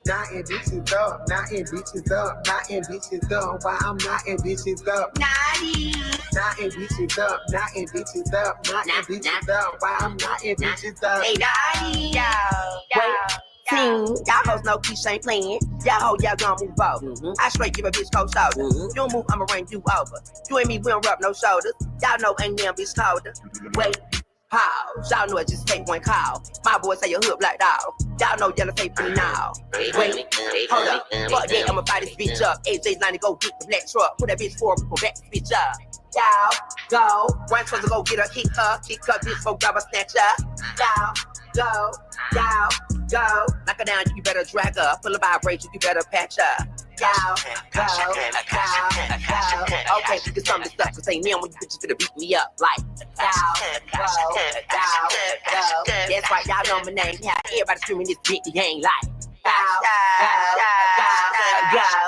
Knotting bitches up, knotting bitches up, knotting bitches up. Why I'm knotting bitches up? Naughty. Knotting bitches up, knotting bitches up, knotting bitches up. Why I'm knotting bitches up? Hey, naughty. Y'all hoes know Keisha ain't playing. Y'all hoe, y'all gon' move over. I straight give a bitch cold shoulder. You don't move, I'ma run you over. You and me, we don't rub no shoulders. Y'all know ain't damn bitch colder. Wait, pause. Y'all know it just take one call. My boy say you hook like dog. Y'all know yellow say pretty now. Wait, hold up. Fuck yeah, I'ma buy this bitch up. AJ90 go get the black truck. Put that bitch forward, we gon' back this bitch up. Y'all go. One supposed to go get her, kick her, bitch, go grab her, snatch her. Y'all go. Knock her down, you better drag her. Full of vibration, you better patch her. Go. Okay, you can sum this up, cause ain't me when you bitches finna beat me up. Like, go. That's right, y'all know my name. Yeah, everybody screaming this bitch, he ain't like.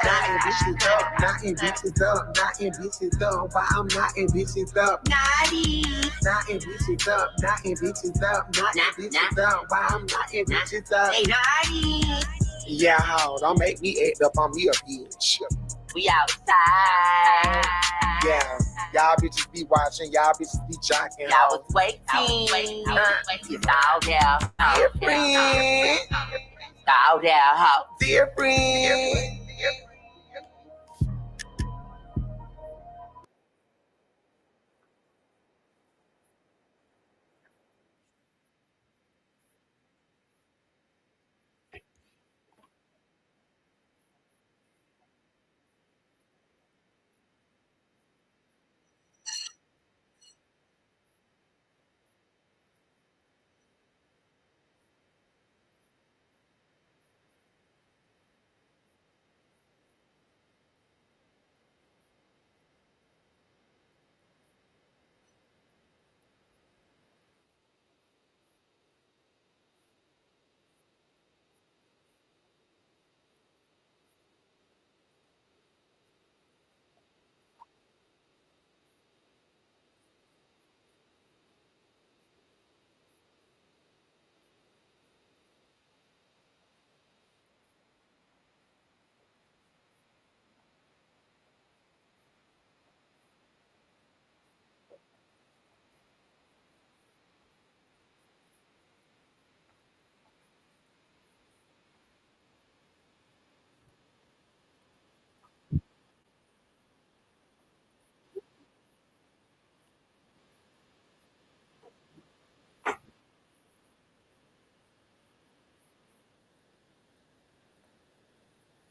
Knotting bitches up, knotting bitches up, knotting bitches up. Why I'm knotting bitches up? Naughty. Knotting bitches up, knotting bitches up, knotting bitches up. Why I'm knotting bitches up? Hey, naughty. Yeah, ho, don't make me act up on me a bitch. We outside. Yeah, y'all bitches be watching, y'all bitches be jocking. Y'all was waiting. It's all there. Different. All there, ho. Different.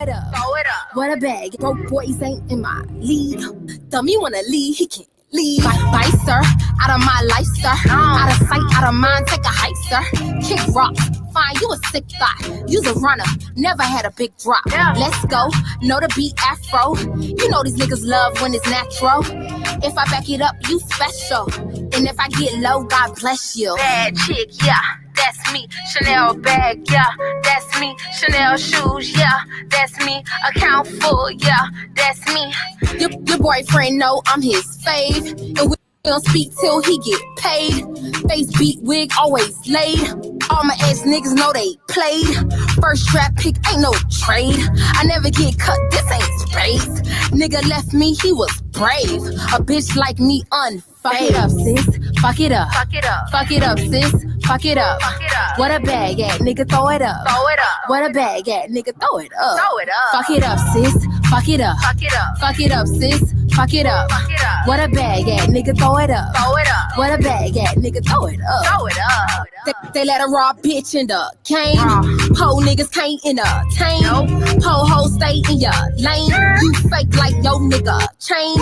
Throw it up. What a bag. Broke boys ain't in my league. Dummy wanna leave, he can't leave. Bye, sir. Out of my life, sir. Out of sight, out of mind, take a hike, sir. Kick rocks. Fine, you a sick guy. You's a runner. Never had a big drop. Yeah. Let's go. Know the beat afro. You know these niggas love when it's natural. If I back it up, you special. And if I get low, God bless you. Bad chick, yeah. That's me, Chanel bag, yeah, that's me, Chanel shoes, yeah, that's me, account full, yeah, that's me. Your boyfriend know I'm his fave, and we don't speak till he get paid. Face beat wig always laid. All my ex niggas know they played. First draft pick ain't no trade. I never get cut, this ain't spades. Nigga left me, he was brave. A bitch like me unfazed. Fuck it up, sis. Fuck it up. Fuck it up. Fuck it up, sis. Fuck it up. Fuck it up. What a bag at, nigga, throw it up. Throw it up. What a bag at, nigga, throw it up. Throw it up. Fuck it up, sis. Fuck it up. Fuck it up. Fuck it up, sis. Fuck it up. Fuck it up. What a bag at, nigga, throw it up. Throw it up. What a bag at, nigga, throw it up. Throw it up. They let a raw bitch in the cane. Po niggas can't entertain. Nope. Po hoes stay in your lane. You fake like yo nigga chain.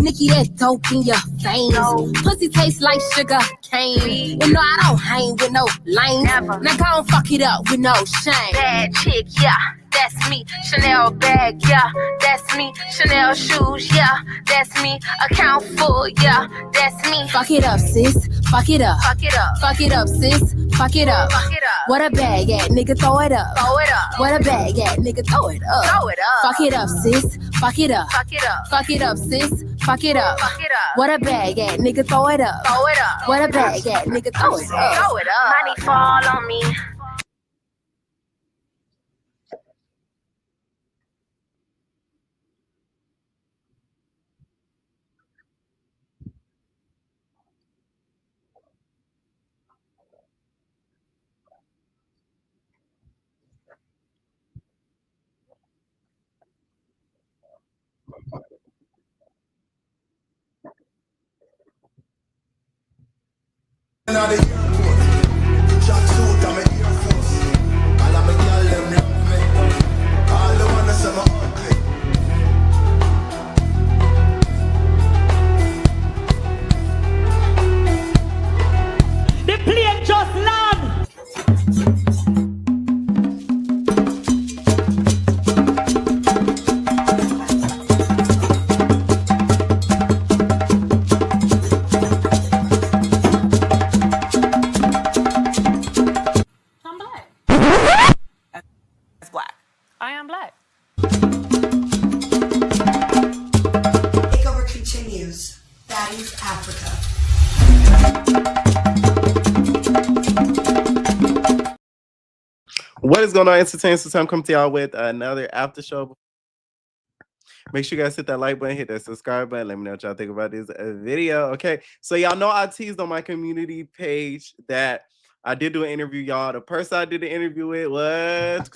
Nikki, that dope in your veins. No. Pussy tastes like sugar cane. You know I don't hang with no lame. Never. Now go and fuck it up with no shame. Bad chick, yeah, that's me, Chanel bag, yeah, that's me, Chanel shoes, yeah, that's me, account full, yeah, that's me. Fuck it up, sis. Fuck it up. Fuck it up. Fuck it up, sis. Fuck it up. Fuck it up. What a bag at, nigga, throw it up. Throw it up. What a bag at, nigga, throw it up. Throw it up. Fuck it up, sis. Fuck it up. Fuck it up. Fuck it up, sis. Fuck it up. Fuck it up. What a bag at, nigga, throw it up. Throw it up. What a bag at, nigga, throw it up. Throw it up. Money fall on me. The plane just land. I'm black. That's black. I am black. Takeover continues. Baddies Africa. What is going on, entertainment? So I'm coming to y'all with another after show. Make sure you guys hit that like button, hit that subscribe button. Let me know what y'all think about this video. Okay, so y'all know I teased on my community page that I did do an interview, y'all. The person I did the interview with was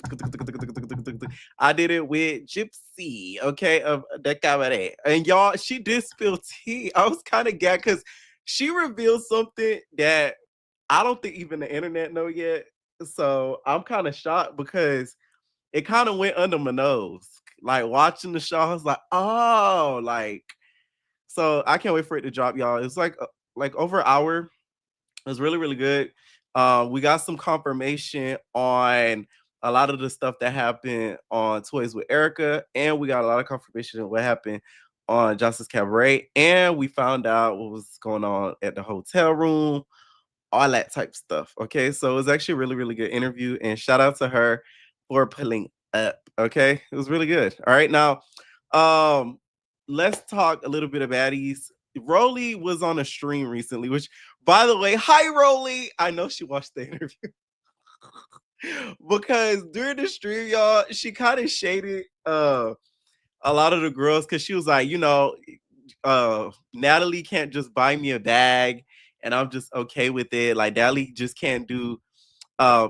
I did it with Gypsy, okay, of the Cabaret. And y'all, she did spill tea. I was kind of gagged because she revealed something that I don't think even the internet know yet. So I'm kind of shocked because it kind of went under my nose. Like watching the show, I was like, oh, like, so I can't wait for it to drop, y'all. It's like over an hour. It was really, really good. We got some confirmation on a lot of the stuff that happened on Toys with Erica, and we got a lot of confirmation of what happened on Justice Cabaret, and we found out what was going on at the hotel room, all that type stuff. Okay, so it was actually a really, really good interview, and shout out to her for pulling up. Okay, it was really good. All right, now let's talk a little bit of baddies. Rollie was on a stream recently, which, by the way, hi Rollie. I know she watched the interview because during the stream, y'all, she kind of shaded a lot of the girls because she was like, you know, Natalie can't just buy me a bag and I'm just okay with it. Like Natalie just can't do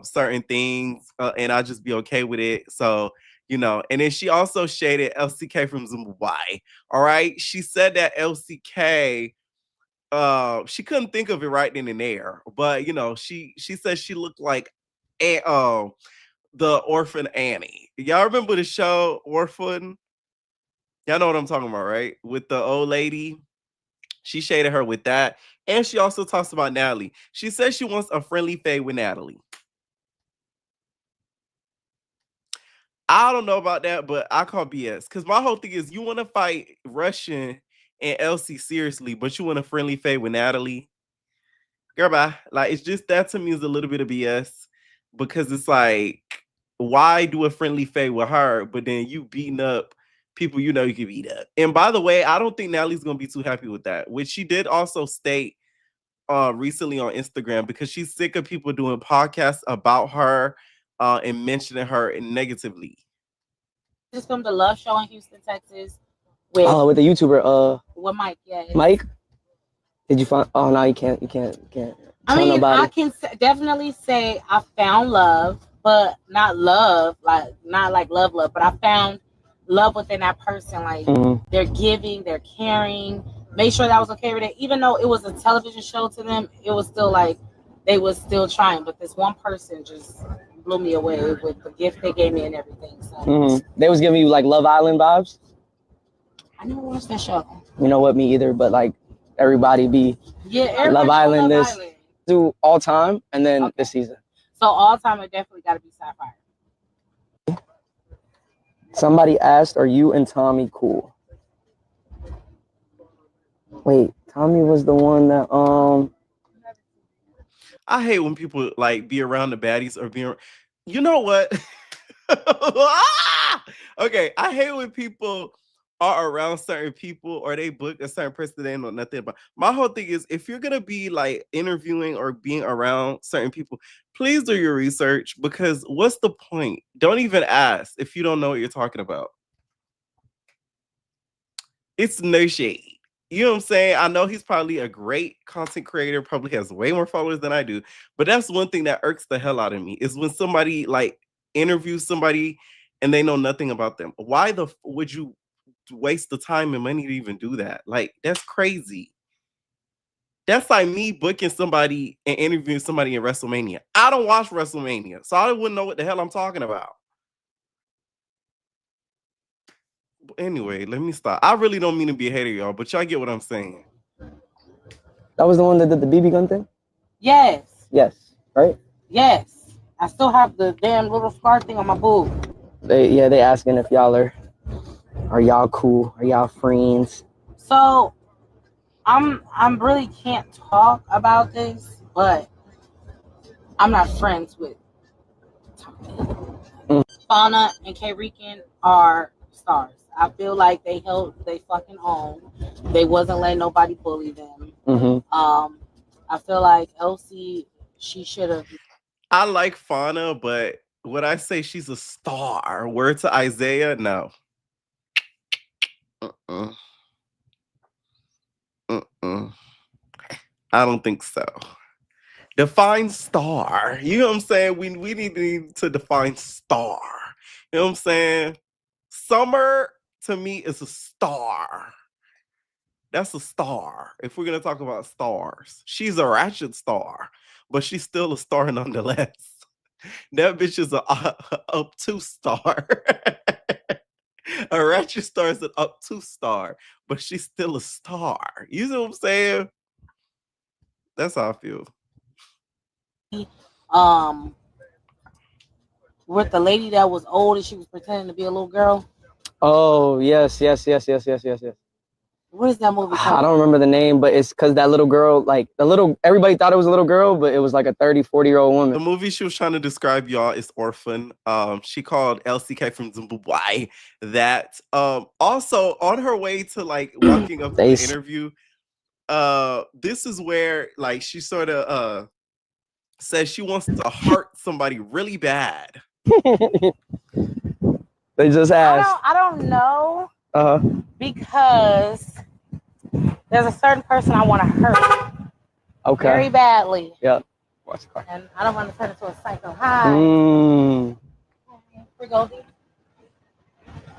certain things and I'll just be okay with it. So, you know, and then she also shaded LCK from Zimbabwe. All right. She said that LCK, she couldn't think of it right then and there, but you know, she said she looked like the orphan Annie. Y'all remember the show Orphan? Y'all know what I'm talking about, right? With the old lady. She shaded her with that. And she also talks about Natalie. She says she wants a friendly fade with Natalie. I don't know about that, but I call BS. Because my whole thing is you want to fight Russian and Elsie seriously, but you want a friendly fade with Natalie. Girl, bye. Like, it's just that to me is a little bit of BS. Because it's like, why do a friendly fade with her, but then you beating up people you know you can beat up? And by the way, I don't think Natalie's going to be too happy with that, which she did also state recently on Instagram, because she's sick of people doing podcasts about her and mentioning her negatively. Just filmed a love show in Houston, Texas with the YouTuber with Mike. Yeah, Mike. Did you find? Oh no, you can't. I mean, I can definitely say I found love, but not love, like not like love, but I found love within that person. Like they're giving, they're caring. Make sure that I was okay with it, even though it was a television show to them. It was still like they was still trying. But this one person just blew me away with the gift they gave me and everything. So they was giving you like Love Island vibes. I never watched that show. You know what? Me either. But like everybody be Love Island this do all time, and then this season. So all time, it definitely got to be Sapphire. Somebody asked, "Are you and Tommy cool?" Wait, Tommy was the one that I hate when people like be around the baddies or being, you know what? Okay, I hate when people are around certain people or they book a certain person that they know nothing about. My whole thing is, if you're gonna be like interviewing or being around certain people, please do your research, because what's the point? Don't even ask if you don't know what you're talking about. It's no shade. You know what I'm saying? I know he's probably a great content creator, probably has way more followers than I do, but that's one thing that irks the hell out of me, is when somebody like interviews somebody and they know nothing about them. Why would you waste the time and money to even do that? Like, that's crazy. That's like me booking somebody and interviewing somebody in WrestleMania. I don't watch WrestleMania, so I wouldn't know what the hell I'm talking about. Anyway, let me stop. I really don't mean to be a hater, y'all, but y'all get what I'm saying. That was the one that did the BB gun thing? Yes. Yes, right? Yes. I still have the damn little scar thing on my boob. They asking if y'all are y'all cool? Are y'all friends? So I'm really can't talk about this, but I'm not friends with Tommy. Fauna and K-Rican are stars. I feel like they held they fucking own. They wasn't letting nobody bully them. I feel like Elsie, she should have. I like Fauna, but would I say she's a star? Word to Isaiah? No. I don't think so. Define star. You know what I'm saying? We need to define star. You know what I'm saying? Summer to me is a star. That's a star. If we're gonna talk about stars, she's a ratchet star, but she's still a star nonetheless. That bitch is a up 2 star. A ratchet star is an up 2 star, but she's still a star. You see what I'm saying? That's how I feel. With the lady that was old and she was pretending to be a little girl. Oh, yes. What is that movie called? I don't remember the name, but it's because that little girl, like everybody thought it was a little girl, but it was like a 30, 40-year-old woman. The movie she was trying to describe, y'all, is Orphan. She called LCK from Zimbabwe. That also on her way to like walking up to the interview, this is where like she sort of says she wants to hurt somebody really bad. They just asked. I don't know. Because there's a certain person I want to hurt. Okay. Very badly. Yeah. And I don't want to turn into a psycho. Hi. Here we go.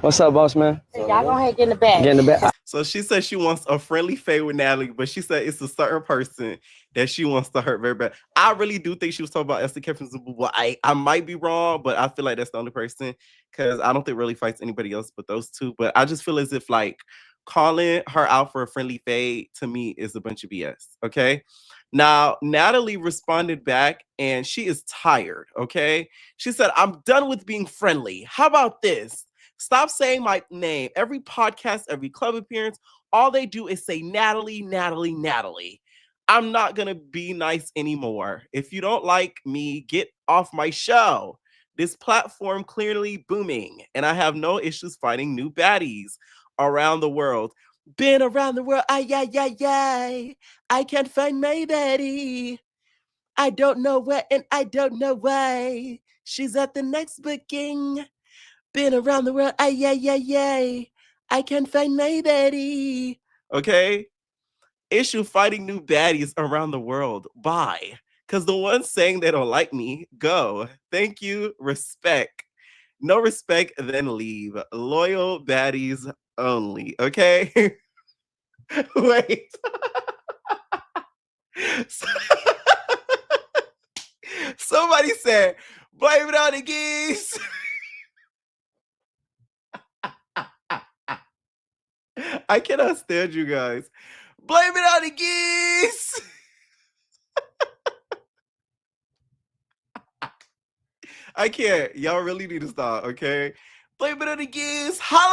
What's up, boss man? Y'all go ahead and get in the bed. Get in the bed. So she said she wants a friendly fade with Natalie, but she said it's a certain person that she wants to hurt very bad. I really do think she was talking about Esther Kevin Zububu. I might be wrong, but I feel like that's the only person because I don't think really fights anybody else but those two. But I just feel as if like calling her out for a friendly fade to me is a bunch of BS. Okay. Now, Natalie responded back and she is tired. Okay. She said, I'm done with being friendly. How about this? Stop saying my name. Every podcast, every club appearance, all they do is say Natalie, Natalie, Natalie. I'm not going to be nice anymore. If you don't like me, get off my show. This platform clearly booming, and I have no issues finding new baddies around the world. Been around the world, I can't find my baddie. I don't know where, and I don't know why. She's at the next booking. Been around the world, I can't find my baddie. Okay? Issue finding new baddies around the world. Bye. Because the ones saying they don't like me, go. Thank you, respect. No respect, then leave. Loyal baddies only. Okay? Wait. Somebody said, blame it on the geese. I cannot stand you guys. Blame it on the geese. I can't. Y'all really need to stop, okay? Blame it on the geese. Holler!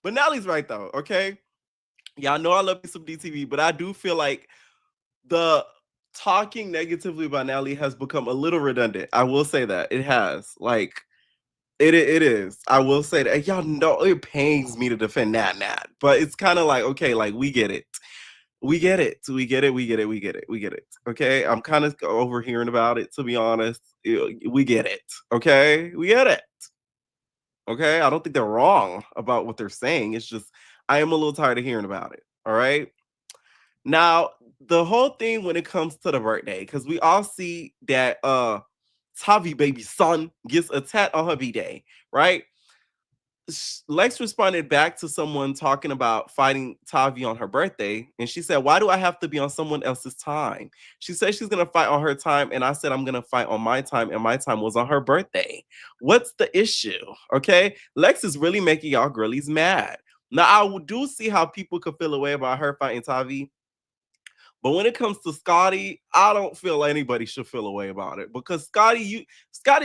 But Natalie's right, though, okay? Y'all know I love me some DTV, but I do feel like the talking negatively about Natalie has become a little redundant. I will say that. It has. Like, it is. I will say that. Y'all know it pains me to defend Nat. But it's kind of like, okay, like, we get it. We get it. Okay? I'm kind of overhearing about it, to be honest. We get it. Okay? We get it. Okay? I don't think they're wrong about what they're saying. It's just, I am a little tired of hearing about it. All right? Now, the whole thing when it comes to the birthday, because we all see that Tavi baby son gets a tat on her B-Day, right? Lex responded back to someone talking about fighting Tavi on her birthday. And she said, why do I have to be on someone else's time? She said she's going to fight on her time. And I said, I'm going to fight on my time. And my time was on her birthday. What's the issue? Okay. Lex is really making y'all girlies mad. Now, I do see how people could feel away about her fighting Tavi. But when it comes to Scotty, I don't feel anybody should feel away about it, because Scotty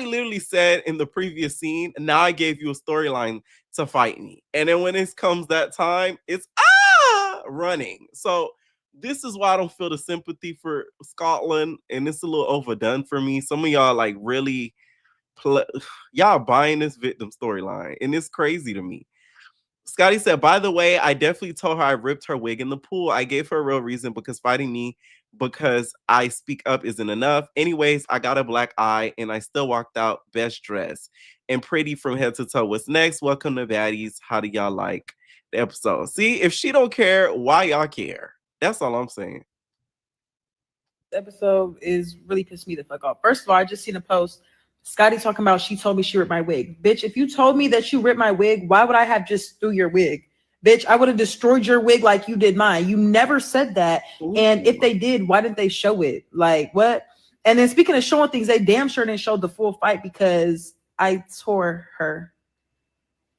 literally said in the previous scene, now I gave you a storyline to fight me. And then when it comes that time, it's running. So this is why I don't feel the sympathy for Scotland, and it's a little overdone for me. Some of y'all like really y'all buying this victim storyline, and it's crazy to me. Scotty said, by the way, I definitely told her I ripped her wig in the pool. I gave her a real reason, because fighting me because I speak up isn't enough. Anyways, I got a black eye and I still walked out best dressed and pretty from head to toe. What's next? Welcome to Baddies. How do y'all like the episode? See, if she don't care, why y'all care? That's all I'm saying. This episode is really pissed me the fuck off. First of all, I just seen a post. Scotty talking about she told me she ripped my wig. Bitch, if you told me that you ripped my wig, why would I have just threw your wig? Bitch, I would have destroyed your wig like you did mine. You never said that. Ooh. And if they did, why didn't they show it? Like, what? And then speaking of showing things, they damn sure didn't show the full fight, because I tore her.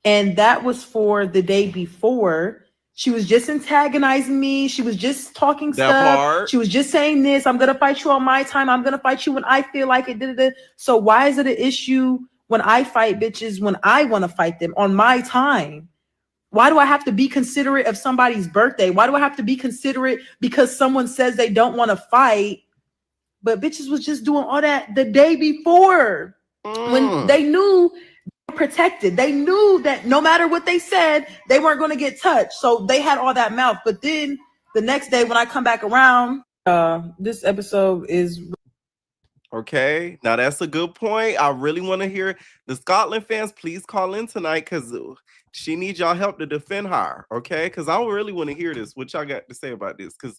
And that was for the day before. She was just antagonizing me. She was just talking stuff. She was just saying this. I'm going to fight you on my time. I'm going to fight you when I feel like it. So why is it an issue when I fight bitches when I want to fight them on my time? Why do I have to be considerate of somebody's birthday? Why do I have to be considerate because someone says they don't want to fight? But bitches was just doing all that the day before when they knew protected. They knew that no matter what they said, they weren't going to get touched. So they had all that mouth. But then the next day when I come back around, this episode is... Okay, now that's a good point. I really want to hear the Scotland fans. Please call in tonight, because she needs y'all help to defend her. Okay, because I really want to hear this. What y'all got to say about this? Because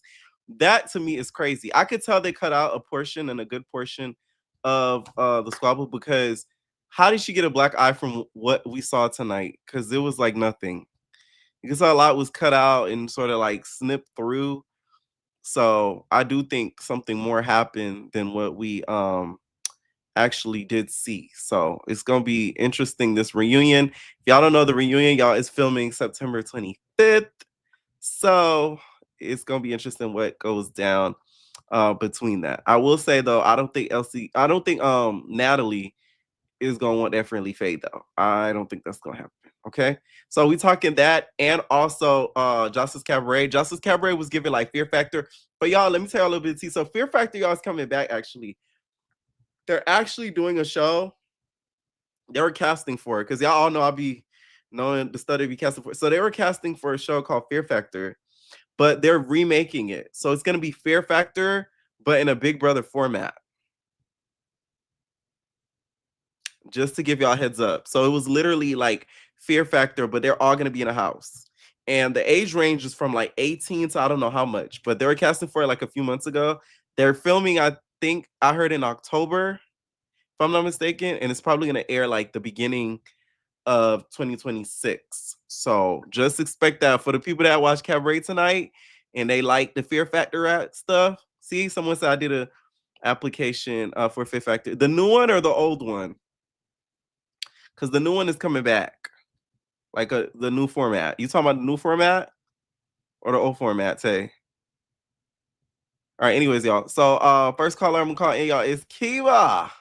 that to me is crazy. I could tell they cut out a portion, and a good portion of the squabble, because how did she get a black eye from what we saw tonight? Because it was like nothing. You saw a lot was cut out and sort of like snipped through. So I do think something more happened than what we actually did see. So it's gonna be interesting, this reunion. If y'all don't know, the reunion, y'all, is filming September 25th. So it's gonna be interesting what goes down between that. I will say though, I don't think Natalie is gonna want that friendly fade though. I don't think that's gonna happen. Okay, so we talking that, and also Jose's Cabaret. Jose's Cabaret was given like Fear Factor, but y'all, let me tell you a little bit of tea. So Fear Factor, y'all, is coming back. Actually, they're actually doing a show. They were casting for it, because y'all all know I'll be knowing the study be casting for it. So they were casting for a show called Fear Factor, but they're remaking it. So it's gonna be Fear Factor, but in a Big Brother format. Just to give y'all a heads up. So it was literally like Fear Factor, but they're all going to be in a house. And the age range is from like 18 to I don't know how much, but they were casting for it like a few months ago. They're filming, I think I heard, in October, if I'm not mistaken. And it's probably going to air like the beginning of 2026. So just expect that. For the people that watch Cabaret tonight and they like the Fear Factor stuff. See, someone said I did a application for Fear Factor. The new one or the old one? Because the new one is coming back, like the new format. You talking about the new format or the old format, Tay? All right, anyways, y'all. So first caller I'm gonna call in, y'all, is Kiva.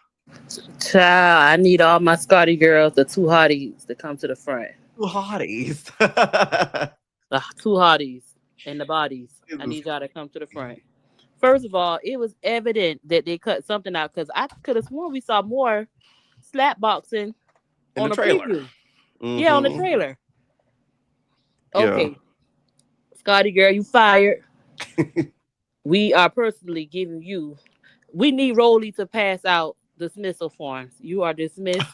Child, I need all my Scotty girls, the two hotties, to come to the front. Two hotties. The two hotties and the bodies. I need y'all to come to the front. First of all, it was evident that they cut something out, because I could have sworn we saw more slap boxing on the trailer. Mm-hmm. Yeah, on the trailer. Okay. Yeah. Scotty girl, you fired. We are personally giving you, we need Rollie to pass out dismissal forms. You are dismissed.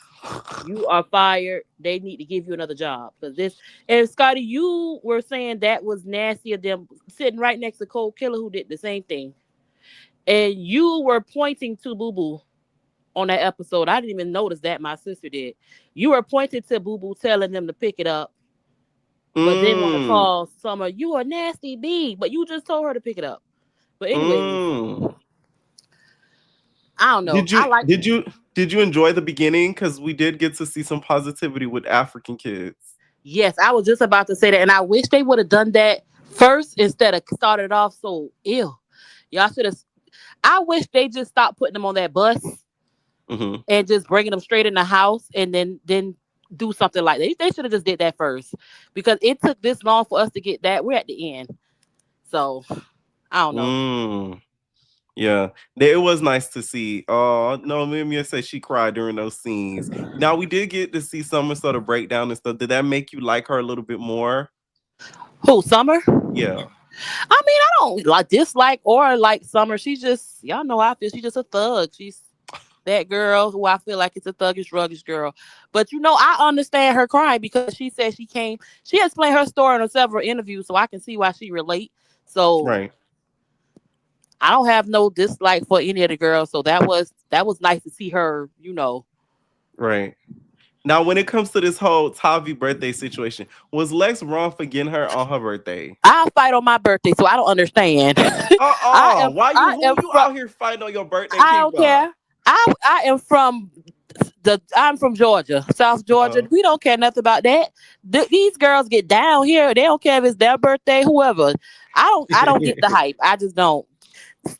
You are fired. They need to give you another job. Because this, and Scotty, you were saying that was nasty of them sitting right next to Cold Killer, who did the same thing. And you were pointing to Boo Boo on that episode. I didn't even notice that. My sister did. You were pointing to Boo Boo, telling them to pick it up, but didn't want to call Summer, you a nasty bee, but you just told her to pick it up. But anyways, I don't know. Did you enjoy the beginning? Because we did get to see some positivity with African kids. Yes, I was just about to say that, and I wish they would have done that first instead of started off so ill. Y'all should have. I wish they just stopped putting them on that bus and just bringing them straight in the house, and then do something like that. They should have just did that first, because it took this long for us to get that. We're at the end, so I don't know. Yeah, it was nice to see. Oh no, Mimia said she cried during those scenes. Now we did get to see Summer sort of break down and stuff. Did that make you like her a little bit more? Who, Summer? Yeah. I mean, I don't like dislike or like Summer. She's just, y'all know how I feel. She's just a thug. She's that girl who I feel like it's a thuggish, ruggish girl. But I understand her crying because she said she explained her story in several interviews, so I can see why she relate. So right. I don't have no dislike for any of the girls. So that was nice to see her, Right. Now, when it comes to this whole Tavi birthday situation, was Lex wrong for getting her on her birthday? I'll fight on my birthday, so I don't understand. Why you out here fighting on your birthday? I don't care. I'm from Georgia, South Georgia. We don't care nothing about that. These girls get down here. They don't care if it's their birthday, whoever. I don't get the hype. I just don't.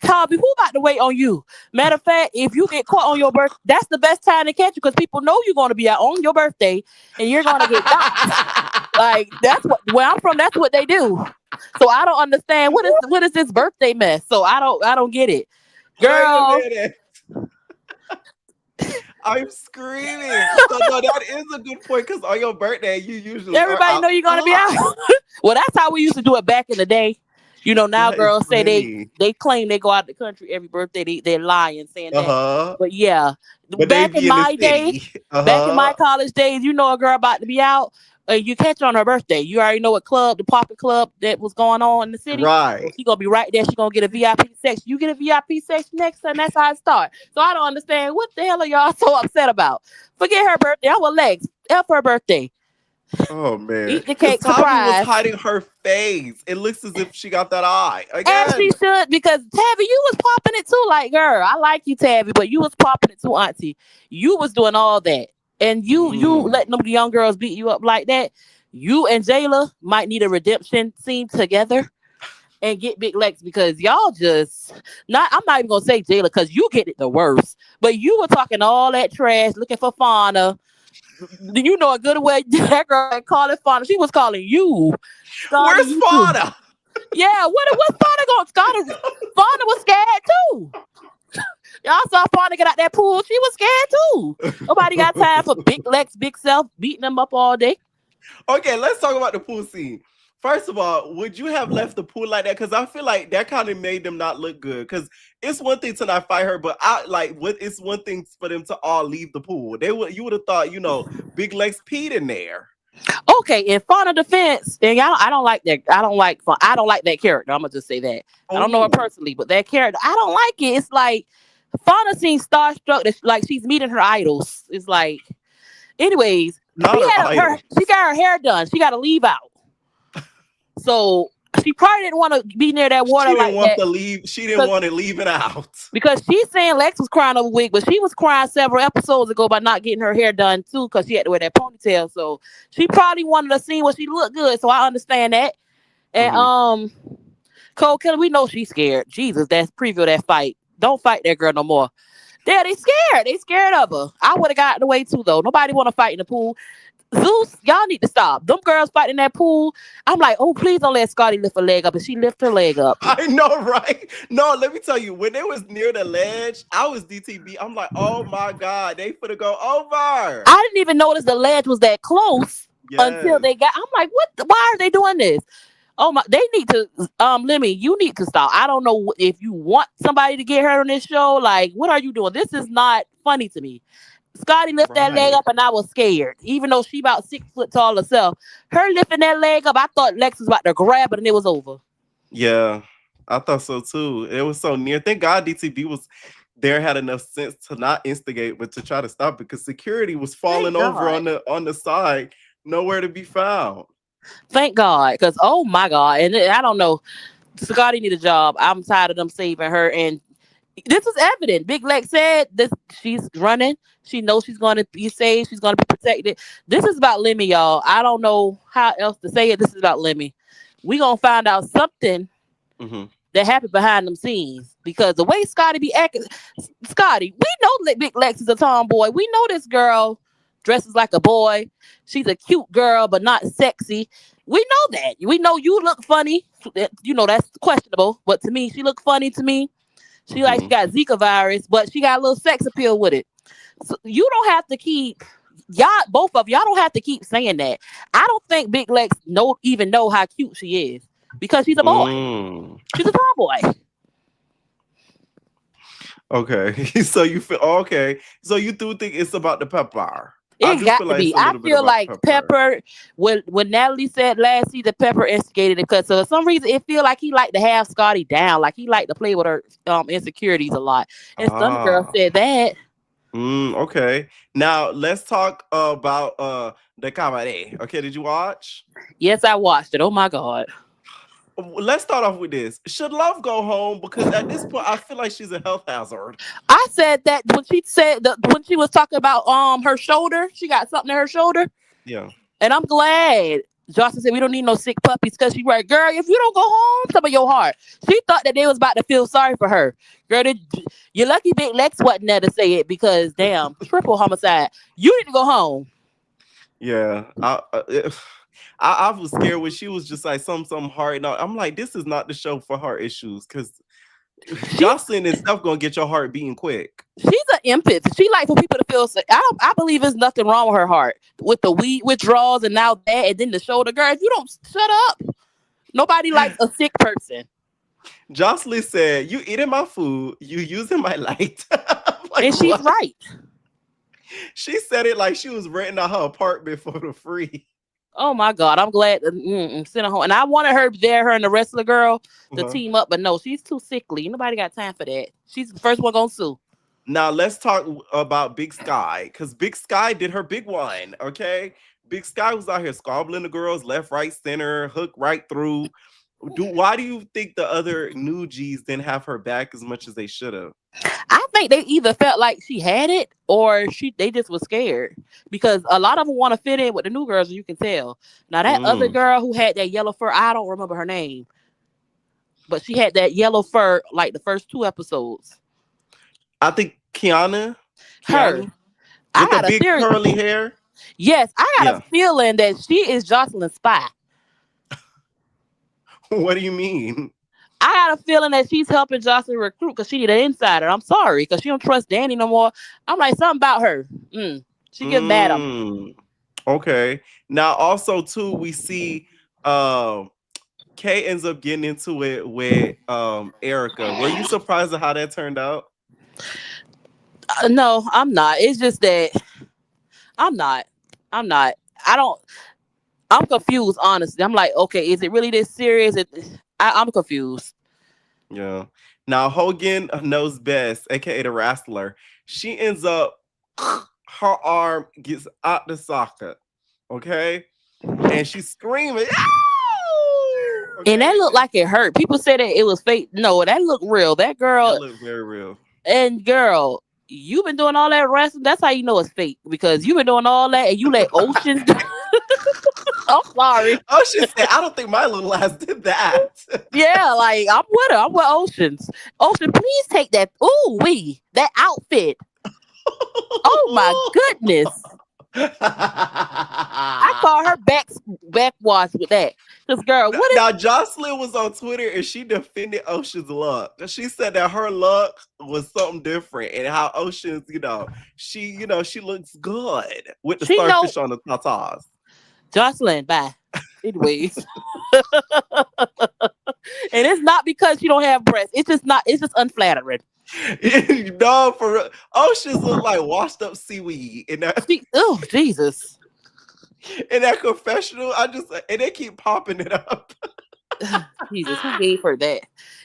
Tavi, who about to wait on you? Matter of fact, if you get caught on your birthday, that's the best time to catch you, because people know you're going to be out on your birthday and you're going to get doxxed. Like, that's where I'm from. That's what they do. So I don't understand what is this birthday mess. So I don't get it, girl. I'm screaming. So no, that is a good point, because on your birthday you usually everybody know you're going to be out. Well, that's how we used to do it back in the day. Now girls say they claim they go out the country every birthday. They're lying, saying that. But yeah, but back in my days, back in my college days, a girl about to be out, you catch her on her birthday. You already know what club, the popping club that was going on in the city. Right. So she gonna be right there. She gonna get a VIP section. You get a VIP section next, and that's how it starts. So I don't understand what the hell are y'all so upset about. Forget her birthday. I'm with Lex. F her birthday. Oh man! Eat the cake. Tavi Surprise. was hiding her face. It looks as if she got that eye again. And she should, because Tavi, you was popping it too. Like, girl, I like you, Tavi, but you was popping it too, auntie. You was doing all that, and you letting them young girls beat you up like that. You and Jayla might need a redemption scene together and get Big Lex, because y'all just I'm not even gonna say Jayla, because you get it the worst. But you were talking all that trash, looking for Fauna. You know a good way that girl ain't calling Fauna. She was calling you. Where's Fauna? Yeah, what's Fauna going? Fauna was scared too. Y'all saw Fauna get out that pool. She was scared too. Nobody got time for Big Lex, Big Self beating them up all day. Okay, let's talk about the pool scene. First of all, would you have left the pool like that? Because I feel like that kind of made them not look good. Because it's one thing to not fight her, but it's one thing for them to all leave the pool. You would have thought, Big Lex peed in there. Okay, in Fauna defense, and I don't like that. I don't like that character. I'm gonna just say that. I don't know her personally, but that character, I don't like it. It's like Fauna seems starstruck, like she's meeting her idols. It's like, anyways, she got her hair done. She got to leave out. So she probably didn't want to be near that water. She didn't want to leave it out. Because she's saying Lex was crying over wig, but she was crying several episodes ago by not getting her hair done too, because she had to wear that ponytail. So she probably wanted to see what she looked good. So I understand that. And Cole Kelly, we know she's scared. Jesus, that's preview that fight. Don't fight that girl no more. Yeah, they scared. They scared of her. I would have got in the way too, though. Nobody want to fight in the pool. Zeus, y'all need to stop. Them girls fighting in that pool. I'm like, oh, please don't let Scotty lift her leg up. And she lift her leg up. I know, right? No, let me tell you, when they was near the ledge, I was DTB. I'm like, oh my God, they finna go over. I didn't even notice the ledge was that close until they got. I'm like, what? Why are they doing this? Oh my, they need to, Lemmy, you need to stop. I don't know if you want somebody to get hurt on this show. Like, what are you doing? This is not funny to me. Scotty lifted that leg up and I was scared. Even though she about 6 foot tall herself. Her lifting that leg up, I thought Lex was about to grab it and it was over. Yeah, I thought so too. It was so near. Thank God DTB was there had enough sense to not instigate, but to try to stop it, because security was falling over on the side, nowhere to be found. Thank God, because oh my God, and I don't know, Scotty need a job. I'm tired of them saving her, and this is evident. Big Lex said this. She's running. She knows she's going to be saved. She's going to be protected. This is about Lemmy, y'all. I don't know how else to say it. This is about Lemmy. We gonna find out something that happened behind them scenes, because the way Scotty be acting, Scotty, we know Big Lex is a tomboy. We know this girl dresses like a boy. She's a cute girl, but not sexy. We know that. We know you look funny. You know that's questionable, but to me, she looked funny to me. She like she got Zika virus, but she got a little sex appeal with it. So you don't have to keep both of y'all don't have to keep saying that. I don't think Big Lex even know how cute she is, because she's a boy. She's a tomboy. Okay, so you feel okay. So you do think it's about the pepper? It got to be. I feel like Pepper, when Natalie said last season, Pepper instigated it, because for some reason it feel like he liked to have Scotty down, like he liked to play with her insecurities a lot. And some girl said that. Okay. Now let's talk about the Cabaret. Okay, did you watch? Yes, I watched it. Oh my God. Let's start off with this. Should Love go home? Because at this point, I feel like she's a health hazard. I said that when she was talking about her shoulder, she got something in her shoulder. Yeah. And I'm glad Joseline said we don't need no sick puppies, because she right, girl, if you don't go home, some of your heart. She thought that they was about to feel sorry for her. Girl, you're lucky Big Lex wasn't there to say it, because damn, triple homicide. You need to go home. Yeah. I was scared when she was just like some heart. No, I'm like, this is not the show for heart issues, because Joseline and stuff gonna get your heart beating quick. She's an empath. She like for people to feel sick. I believe there's nothing wrong with her heart, with the weed withdrawals and now that, and then the shoulder. Girl, if you don't shut up, nobody likes a sick person. Joseline said, "You eating my food, you using my light," like, and she's right. She said it like she was renting out her apartment for the free. Oh my God, I'm glad send her home. And I wanted her and the rest of the girl to team up, but no, she's too sickly. Nobody got time for that. She's the first one gonna sue. Now let's talk about Big Sky, because Big Sky did her big one. Okay, Big Sky was out here squabbling the girls left, right, center, hook right through. Why do you think the other new G's didn't have her back as much as they should have? I think they either felt like she had it, or they just was scared, because a lot of them want to fit in with the new girls, and you can tell. Now that other girl who had that yellow fur, I don't remember her name, but she had that yellow fur like the first 2 episodes. I think Kiana. Her. With the big curly hair. Yes, I got a feeling that she is Joseline's spy. What do you mean? I got a feeling that she's helping Joseline recruit, because she need an insider. I'm sorry, because she don't trust Danny no more. I'm like, something about her. She get mad at him. Okay. Now also too, we see Kay ends up getting into it with Erica. Were you surprised at how that turned out? No, I'm not. It's just that I'm not. I'm confused, honestly. I'm like, okay, is it really this serious? I'm confused. Yeah. Now Hogan knows best, aka the wrestler. She ends up, her arm gets out the socket. Okay, and she's screaming. Okay. And that looked like it hurt. People said that it was fake. No, that looked real. That looked very real. And girl, you've been doing all that wrestling. That's how you know it's fake, because you've been doing all that and you let Ocean. I'm sorry. Ocean said, I don't think my little ass did that. Yeah, like I'm with her. I'm with Ocean's. Ocean, please take that. Ooh, that outfit. Oh my goodness. I call her backwash with that. Because girl, what is now? Joseline was on Twitter and she defended Ocean's look. She said that her look was something different, and how Ocean's, she looks good with the starfish on the tatas. Joseline, bye. Anyways. And it's not because she don't have breasts. It's just unflattering. No, for real. Oceans look like washed up seaweed in that. Oh, Jesus. In that confessional, and they keep popping it up. Jesus, who gave her that?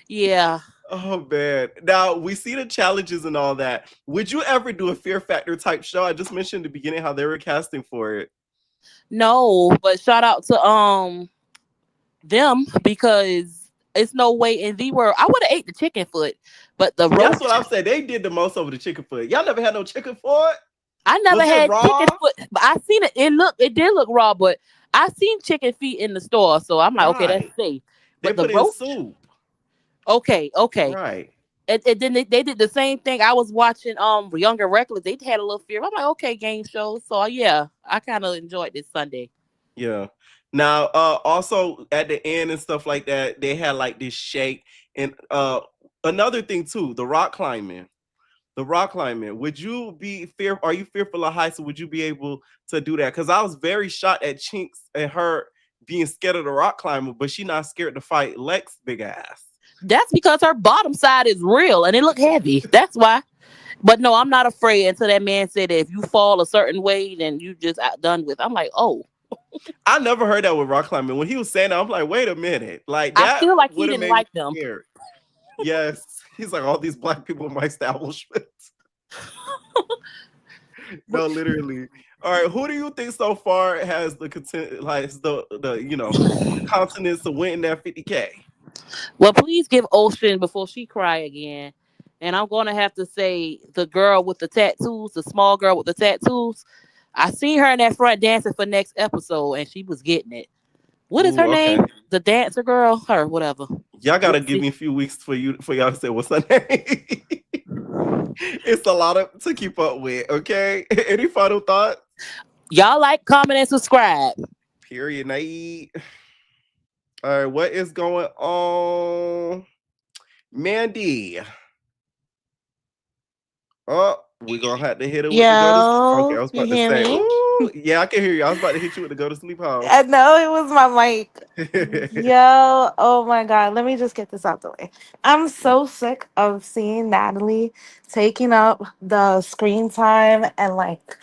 Yeah. Oh man. Now we see the challenges and all that. Would you ever do a Fear Factor type show? I just mentioned in the beginning how they were casting for it. No, but shout out to them because it's no way in the world I would have ate the chicken foot, but the roast. That's what I'm saying. They did the most over the chicken foot. Y'all never had no chicken foot? I never Was it had raw? chicken foot, but I seen it. It did look raw, but I seen chicken feet in the store, so I'm like, okay, that's safe. They But the put it in roast, soup. okay. Right. And then they did the same thing. I was watching Younger Reckless. They had a little fear. I'm like, okay, game shows. So yeah, I kind of enjoyed this Sunday. Yeah. Now, also at the end and stuff like that, they had like this shake and another thing too, the rock climbing. The rock climbing. Would you be fearful? Are you fearful of heights? Or would you be able to do that? Because I was very shocked at Chinks and her being scared of the rock climber, but she not scared to fight Lex big ass. That's because her bottom side is real and it look heavy. That's why. But no, I'm not afraid until that man said that if you fall a certain way, then you just done with. I'm like, oh. I never heard that with rock climbing. When he was saying that, I'm like, wait a minute. Like that I feel like he didn't like them. Scared. Yes. He's like all these black people in my establishment. No, literally. All right, who do you think so far has the content, like the continents to win that 50K? Well, please give Ocean before she cry again. And I'm gonna have to say the girl with the tattoos, the small girl with the tattoos. I seen her in that front dancing for next episode, and she was getting it. What is her name? The dancer girl, her whatever. Y'all gotta give me a few weeks for y'all to say what's her name. It's a lot to keep up with. Okay. Any final thoughts? Y'all like, comment, and subscribe. Period. Nate. All right, what is going on, Mandy? Oh, we're gonna have to hit it with the go to sleep. Okay, I was about to say, ooh, yeah, I can hear you. I was about to hit you with the go to sleep house. I know it was my mic. Yo, oh my God. Let me just get this out the way. I'm so sick of seeing Natalie taking up the screen time and like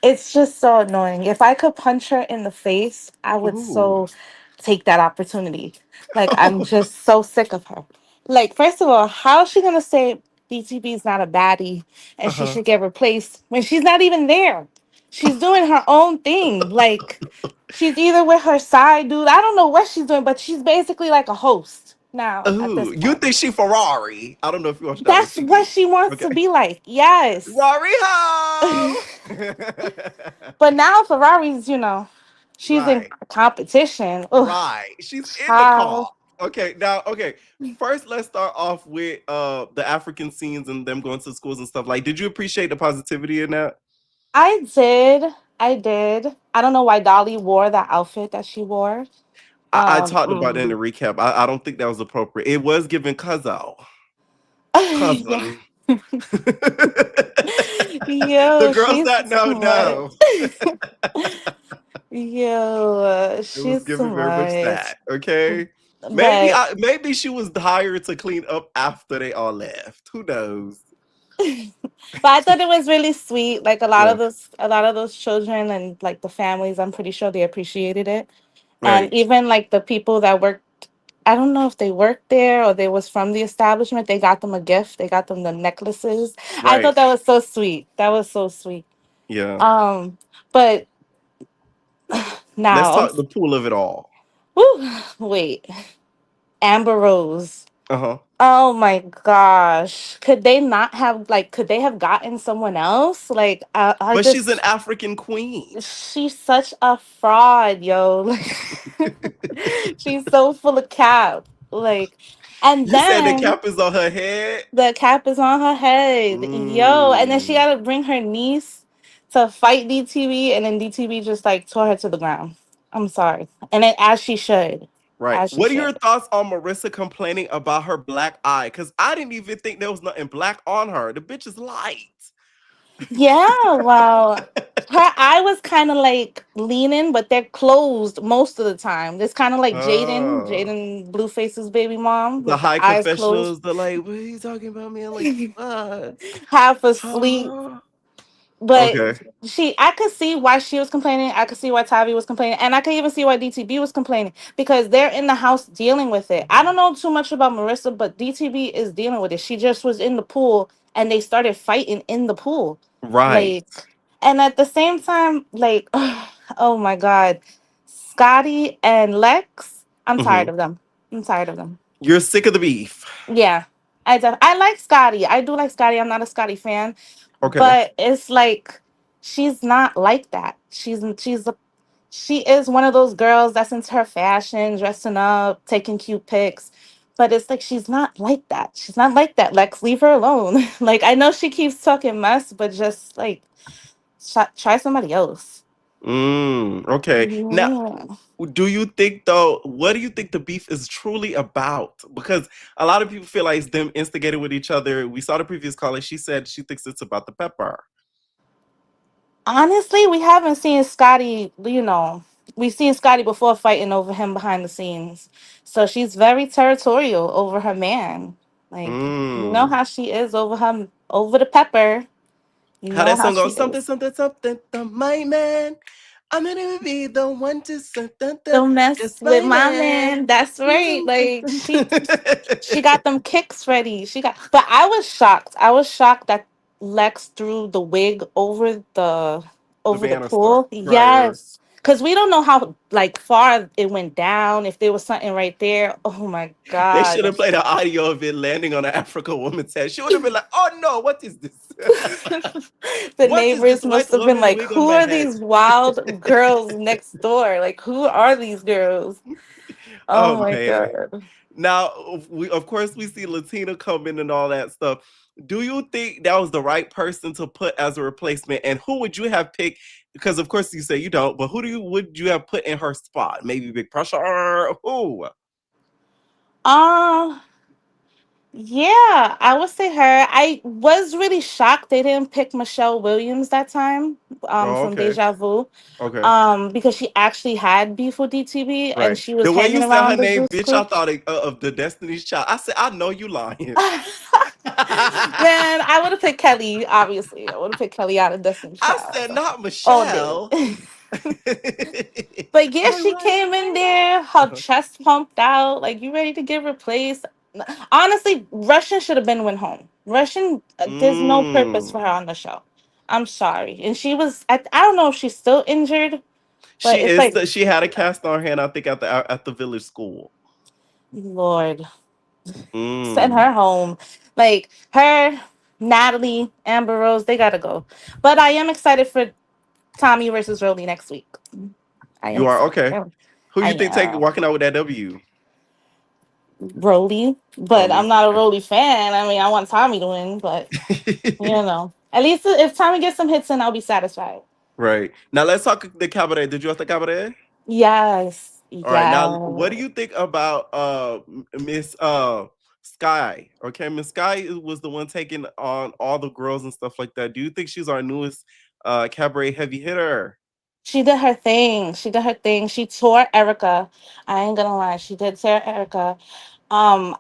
it's just so annoying. If I could punch her in the face, I would so take that opportunity. Like I'm just so sick of her. Like, first of all, how is she gonna say BTB is not a baddie and she should get replaced when she's not even there? She's doing her own thing. Like, she's either with her side dude. I don't know what she's doing, but she's basically like a host now. At this point. You think she Ferrari? I don't know if you watched that. That's what she wants to be like. Yes. Ferrari ho! But now Ferrari's, she's in competition. Ugh. Right. She's in the car. Okay, now, first let's start off with the African scenes and them going to schools and stuff. Like, did you appreciate the positivity in that? I did. I don't know why Dolly wore that outfit that she wore. I talked about it in the recap. I don't think that was appropriate. It was given cousin. Yo, the girls that know. Yo, she's it was given very much that. Okay. Maybe she was hired to clean up after they all left. Who knows? But I thought it was really sweet. Like a lot of those children and like the families, I'm pretty sure they appreciated it. Right. And even like the people that worked, I don't know if they worked there or they was from the establishment, they got them a gift. They got them the necklaces. Right. I thought that was so sweet. Yeah. But now let's talk the pool of it all. Wait. Amber Rose. Oh my gosh. Could they have gotten someone else? Like, but she's an African queen. She's such a fraud, yo. She's so full of cap. Like, and you then said the cap is on her head? The cap is on her head. Yo. And then she got to bring her niece to fight DTV, and then DTV just like tore her to the ground. I'm sorry. And then as she should. Right. What are your thoughts on Marissa complaining about her black eye? Because I didn't even think there was nothing black on her. The bitch is light. Yeah, well, her eye was kind of like leaning, but they're closed most of the time. It's kind of like Jaden Blueface's baby mom. The high confessionals, they're like, what are you talking about, man? Like, half asleep. But Okay. I could see why she was complaining. I could see why Tavi was complaining. And I could even see why DTB was complaining because they're in the house dealing with it. I don't know too much about Marissa, but DTB is dealing with it. She just was in the pool and they started fighting in the pool. Right. Like, and at the same time, like, oh my God, Scotty and Lex, I'm tired Hmm. of them. I'm tired of them. You're sick of the beef. Yeah. I like Scotty. I do like Scotty. I'm not a Scotty fan, Okay. but it's like she's not like that. She is one of those girls that's into her fashion, dressing up, taking cute pics. But it's like she's not like that. She's not like that. Lex, leave her alone. Like I know she keeps talking mess, but just like try somebody else. Okay. Now, Yeah. do you think though? What do you think the beef is truly about? Because a lot of people feel like it's them instigating with each other. We saw the previous caller. She said she thinks it's about the pepper. Honestly, we haven't seen Scotty, we've seen Scotty before fighting over him behind the scenes. So she's very territorial over her man. Like, you know Mm. how she is over the pepper. You How know that how song she goes? Something, is. something, something. The my man. I'm gonna be the one to something. Don't mess It's with my my man. man. That's right. Like she got them kicks ready. But I was shocked. I was shocked that Lex threw the wig The over the banister. pool. Right. Yes. Cause we don't know how like far it went down, if there was something right there. Oh my They God. should have played an audio of it landing on an African woman's head. She would have been like, "Oh no, what is this? The What is this neighbors white must have been woman like, wig on who my are head?" these wild girls next door? Like, who are these girls? Oh Oh my man. God. Now, we of course we see Latina come in and all that stuff. Do you think that was the right person to put as a replacement? And who would you have picked? Because of course you say you don't, but who would you have put in her spot? Maybe Big Pressure? Who? Uh Yeah, I would say her. I was really shocked they didn't pick Michelle Williams that time, Oh, from okay. Deja Vu, Okay. because she actually had beef with DTV and Right. she was The way hanging you said her around the name, Juice bitch, I Crew. thought of the Destiny's Child. I said, I know you lying. Man, I would have picked Kelly, obviously. I would have picked Kelly out of Destiny's I Child said, not all day. Michelle. But yeah, I she was came in right. there, her chest pumped out, like you ready to get replaced. Honestly, Russian should have been went home. Russian, there's no purpose for Mm. her on the show. I'm sorry, and she was. I don't know if she's still injured, but She it's is. like, She had a cast on her hand, I think, at the village school. Lord, send Mm. her home. Like her, Natalie, Amber Rose, they gotta go. But I am excited for Tommy versus Rollie next week. I am You are excited. okay. Who I you think am. walking out with that W? Rolly, but I'm Rolly. not a Okay. Rolly fan. I mean, I want Tommy to win, but at least if Tommy gets some hits in, I'll be satisfied. Right. Now let's talk the cabaret. Did you watch the cabaret? Yes, All right. Now, yeah. what do you think about Miss Sky? Okay, Miss Sky was the one taking on all the girls and stuff like that. Do you think she's our newest cabaret heavy hitter? She did her thing. She did her thing. She tore Erica. I ain't gonna lie. She did tear Erica.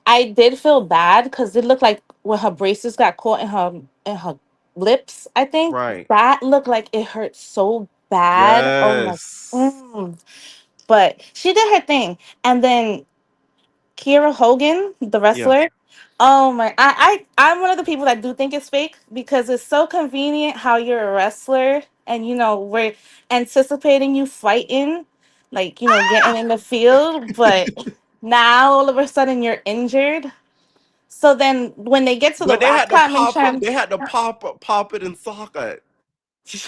I did feel bad because it looked like when her braces got caught in her lips. I think Right. that looked like it hurt so bad. Oh my. Yes. Mm. But she did her thing, and then Kiera Hogan, the Yeah. wrestler. Oh my! I'm one of the people that do think it's fake because it's so convenient how you're a wrestler and we're anticipating you fighting, like getting in the field, but now all of a sudden you're injured. So then when they get to the But they rock had to climbing pop up. challenge, They had to pop it and sock it. She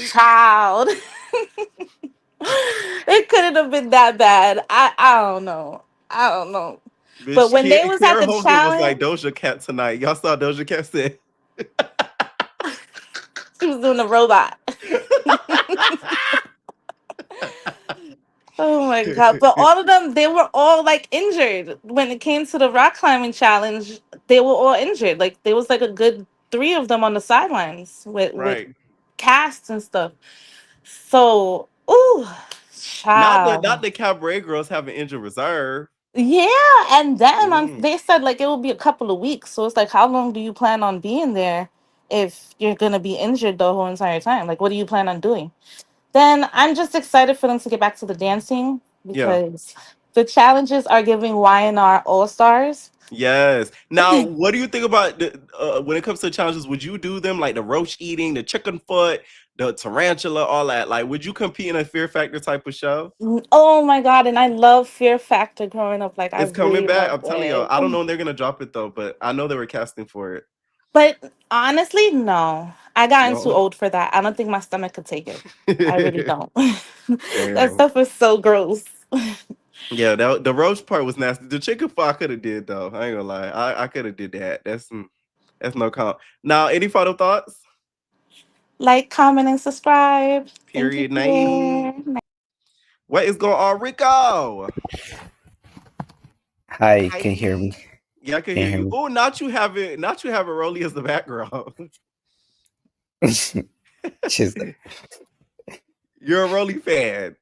child, it couldn't have been that bad. I don't know. I don't know. But bitch, when they was at Kiera the Hogan was like challenge. Doja Cat tonight. Y'all saw Doja Cat said. She was doing a robot. Oh my God. But all of them, they were all like injured. When it came to the rock climbing challenge, they were all injured. Like there was like a good three of them on the sidelines with Right. casts and stuff. So, ooh, Not child. the cabaret girls have an injured reserve. Yeah, and then Mm. they said like it will be a couple of weeks. So it's like, how long do you plan on being there? if you're gonna be injured the whole entire time? Like, what do you plan on doing? Then I'm just excited for them to get back to the dancing because the challenges are giving YNR All Stars. Yes. Now, what do you think about when it comes to challenges? Would you do them like the roach eating, the chicken foot, the tarantula, all that? Like, would you compete in a Fear Factor type of show? Oh my god! And I love Fear Factor growing up. Like, I It's coming really back. loved I'm telling you. it. I don't know when they're gonna drop it though, but I know they were casting for it. But honestly, no. I gotten too No. old for that. I don't think my stomach could take it. I really don't. That Damn. stuff is so gross. Yeah, the roach part was nasty. The chicken foot I could have did though. I ain't gonna lie. I could have did that. That's no count. Now, any final thoughts? Like, comment, and subscribe. Thank you, Period. Pierre. What is going on, Rico? Hi, can you hear me? Yeah, I can hear you. Oh, not you have Rollie as the background. She's You're a Rollie fan.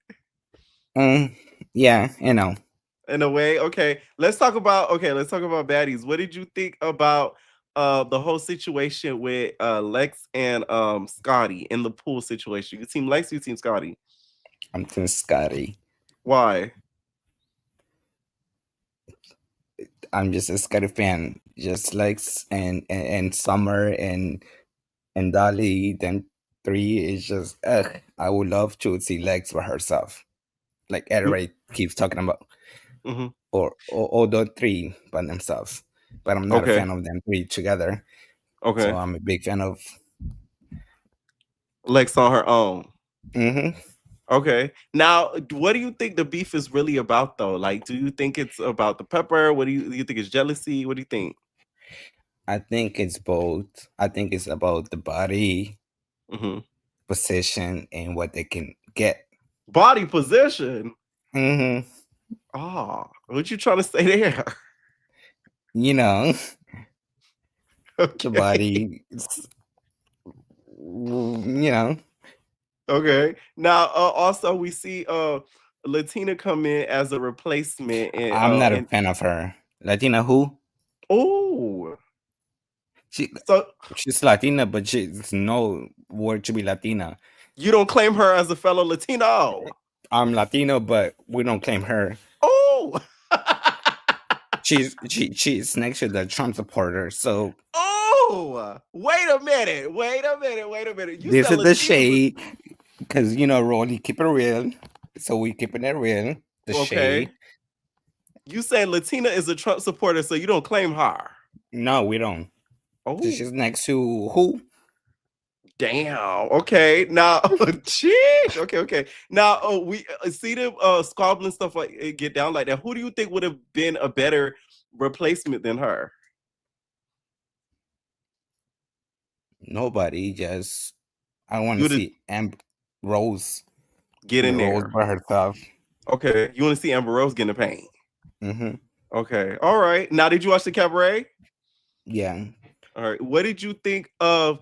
Yeah, you know. In a way, okay. Let's talk about Baddies. What did you think about the whole situation with Lex and Scotty in the pool situation? You team Lex, you team Scotty? I'm team Scotty. Why? I'm just a Scotty fan. Just Lex and Summer and Dolly. Them three is just I would love to see Lex by herself, like everybody keeps talking about, or the three by themselves. But I'm not a fan of them three together. Okay, so I'm a big fan of Lex on her own. Mm-hmm. Okay. Now, what do you think the beef is really about, though? Like, do you think it's about the pepper? What do you think it's jealousy? What do you think? I think it's both. I think it's about the body position and what they can get. Body position? Mm-hmm. Oh, what you trying to say there? You know, okay. The body, you know. Okay. Now, also we see Latina come in as a replacement. And, I'm not a fan of her. Latina who? Oh. She's Latina, but she's no word to be Latina. You don't claim her as a fellow Latino. I'm Latino, but we don't claim her. Oh. she's next to the Trump supporter, so. Oh, wait a minute. You this is the shade, because Rollie keep it real, so we keeping it real. The shade. You saying Latina is a Trump supporter, so you don't claim her? No, we don't. Oh, she's next to who? Damn. Okay. Now, jeez. Okay. Now, we see them squabbling stuff like get down like that. Who do you think would have been a better replacement than her? Nobody. Just I want to see Amber Rose get in there Rose by herself. Okay, you want to see Amber Rose get in the paint? Mm-hmm. Okay. All right. Now, did you watch the Cabaret? Yeah. All right. What did you think of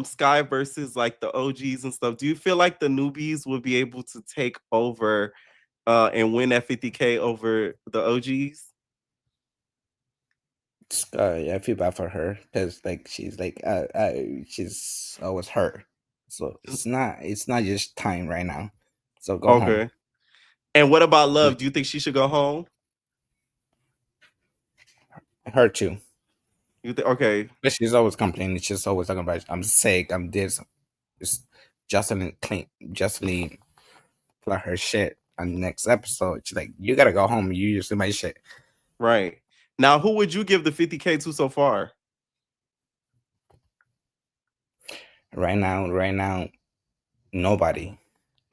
Sky versus like the OGs and stuff? Do you feel like the newbies would be able to take over and win that 50K over the OGs? I feel bad for her because she's she's always hurt. So it's not just time right now. So go home. And what about Love? Do you think she should go home? Her too. You think okay? But she's always complaining. She's always talking about I'm sick. I'm this. It's Joseline play her shit on the next episode. She's like, you gotta go home. You used to my shit. Right. Now, who would you give the 50K to so far? Right now, nobody.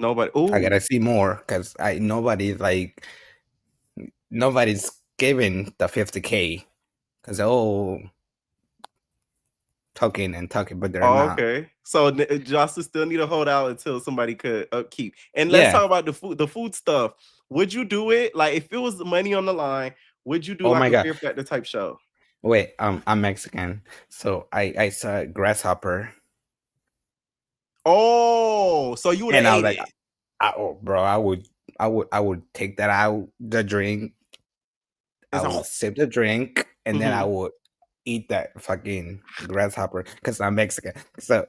Ooh. I gotta see more because nobody's giving the 50K because talking, but they're not. Okay. So Jocelyn still need to hold out until somebody could upkeep. And let's talk about the food stuff. Would you do it? Like if it was money on the line, would you do like a Fear Factor type show? Wait, I'm Mexican, so I saw Grasshopper. Oh, so you would have ate it? I would take that out the drink. I would sip the drink, and then I would eat that fucking grasshopper because I'm Mexican. So,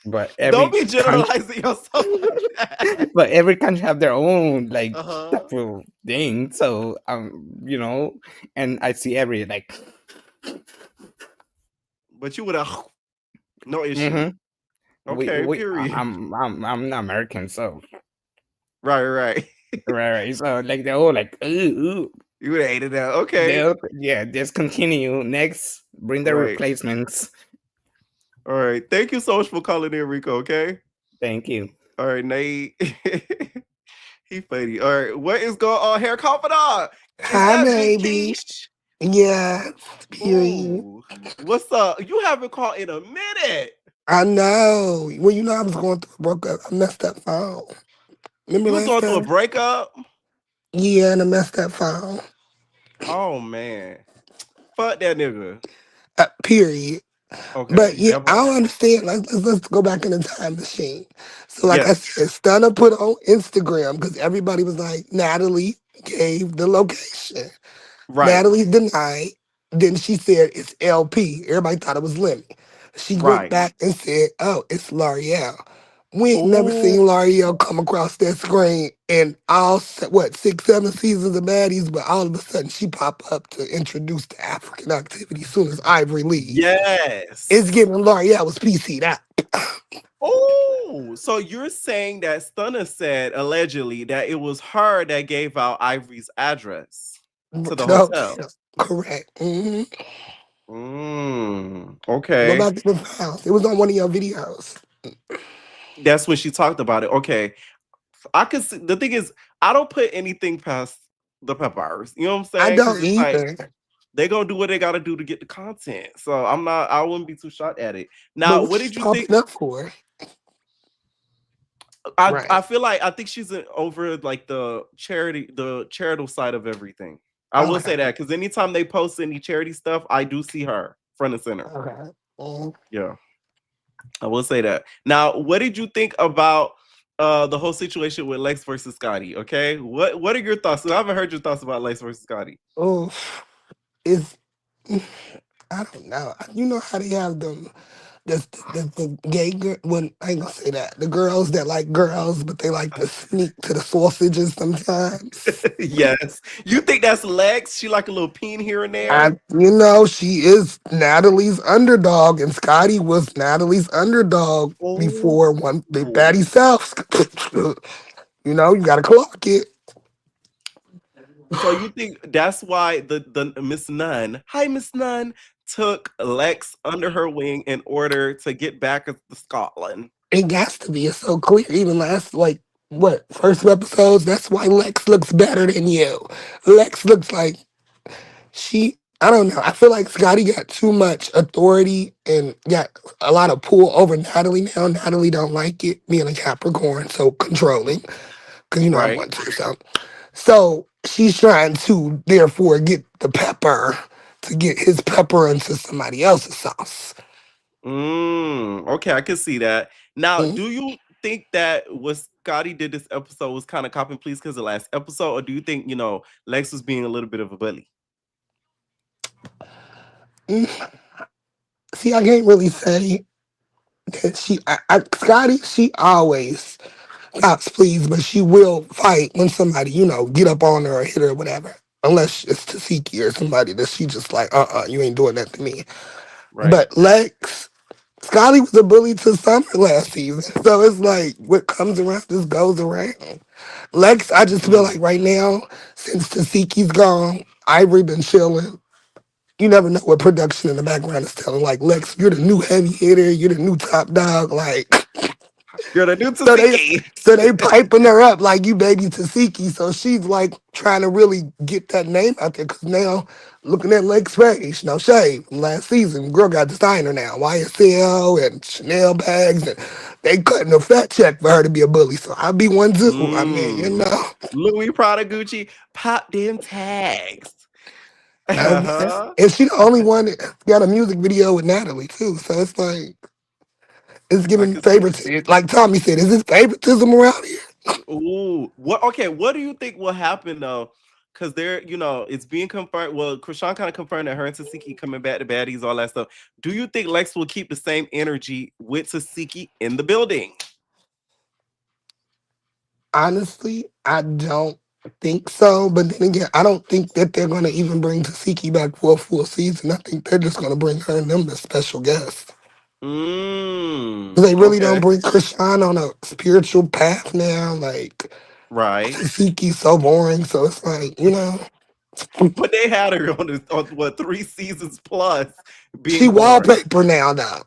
but Don't every be country, generalizing yourself like that. but every country have their own like Uh-huh. type of thing. So, and I see every like. But you would have no issue. Mm-hmm. Okay, period. I'm not American, so Right. right. So like they're all like, ooh. You would have hated that. Okay. Yeah, just continue. Next, bring the Right. replacements. All right. Thank you so much for calling in, Rico. Okay. Thank you. All right, Nate. He funny. All right. What is going on here, confidant? Is Hi, that Big baby. Keish? Yes, period. Ooh. What's up? You haven't called in a minute. I know. Well, you know I was going through a breakup. I messed up phone. Remember You was last going through a time? breakup? Yeah, and I messed up phone. Oh man. Fuck that nigga. Period. Okay. But yeah, That I part. don't understand. Let's go back in the time machine. So, like I Yes. said, Stunner put on Instagram because everybody was like, Natalie gave the location. Right. Natalie denied. Then she said it's LP. Everybody thought it was Lemmy. She went Right. back and said, "Oh, it's L'Oreal." We ain't never Ooh. seen L'Oreal come across that screen in all 6, 7 seasons of Baddies, but all of a sudden she pop up to introduce the African activity as soon as Ivory leave. It's Yes. giving L'Oreal was PC'd out. Oh, so you're saying that Stunner said allegedly that it was her that gave out Ivory's address to the To the hotel. hotel. Correct. Mm-hmm. Go Okay. back to the house. It was on one of your videos. That's when she talked about it. Okay. I could see, the thing is, I don't put anything past the Peppers. You know what I'm I saying? Because don't it's like either. they gonna do what they gotta do to get the content. So I wouldn't be too shocked at it. But Now, what what you did you think? popping up for? I Right. feel like I think she's over like the charitable side of everything. I will Okay. say that because anytime they post any charity stuff, I do see her front and center. Okay. Mm. Yeah, I will say that. Now, what did you think about the whole situation with Lex versus Scotty? Okay, what are your thoughts? I haven't heard your thoughts about Lex versus Scotty. Oh, it's I don't know. You know how they have them the gay girl. Well, I ain't gonna say that. The girls that like girls, but they like to sneak to the sausages sometimes. Yes, you think that's Lex? She like a little peen here and there. She is Natalie's underdog, and Scotty was Natalie's underdog Oh. before one Big Baddy South. You gotta clock it. So you think that's why the Miss Nunn, hi Miss Nunn, took Lex under her wing in order to get back at the Scotland? It has to be. It's so clear. Even last, like, first 2 episodes, that's why Lex looks better than you. Lex looks like I don't know. I feel like Scotty got too much authority and got a lot of pull over Natalie now. Natalie don't like it, being a Capricorn, so controlling. Because, I'm Right. one too, so she's trying to, therefore, get the pepper to get his pepper into somebody else's sauce. Okay, I can see that. Now, Mhm. do you think that what Scotty did this episode was kind of copy and please because the last episode, or do you think Lex was being a little bit of a bully? See, I can't really say that Scotty, she always cops please, but she will fight when somebody, get up on her or hit her or whatever. Unless it's Tasiki or somebody that she just like, you ain't doing that to me. Right. But Scotty was a bully to Summer last season. So it's like what comes around just goes around. Lex, I just feel like right now, since Tasiki's gone, Ivory been chilling. You never know what production in the background is telling. Like, Lex, you're the new heavy hitter, you're the new top dog. Like, You're the new So they Tasiki. so they piping her up like you baby Tasiki. So she's like trying to really get that name out there because now looking at Lex Page, no shade from last season, girl got designer now, YSL and Chanel bags, and they cutting a fat check for her to be a bully. So I'll be one too. I mean, Louis Prada Gucci, pop them tags. Uh-huh. and she the only one that got a music video with Natalie too. So it's like it's I giving can see that. favoritism. Like Tommy said, is this favoritism around here? Ooh, what? Okay, what do you think will happen though? because they're, it's being confirmed. Well, Krishan kind of confirmed that her and Tasiki coming back to Baddies, all that stuff. Do you think Lex will keep the same energy with Tasiki in the building? Honestly, I don't think so. But then again, I don't think that they're going to even bring Tasiki back for a full season. I think they're just going to bring her and them as special guests. They really don't Okay. bring Krishan on a spiritual path now. Like, Right. Tasiki's so boring. So it's like, But they had her on what, 3 seasons plus she being boring. wallpaper now, though.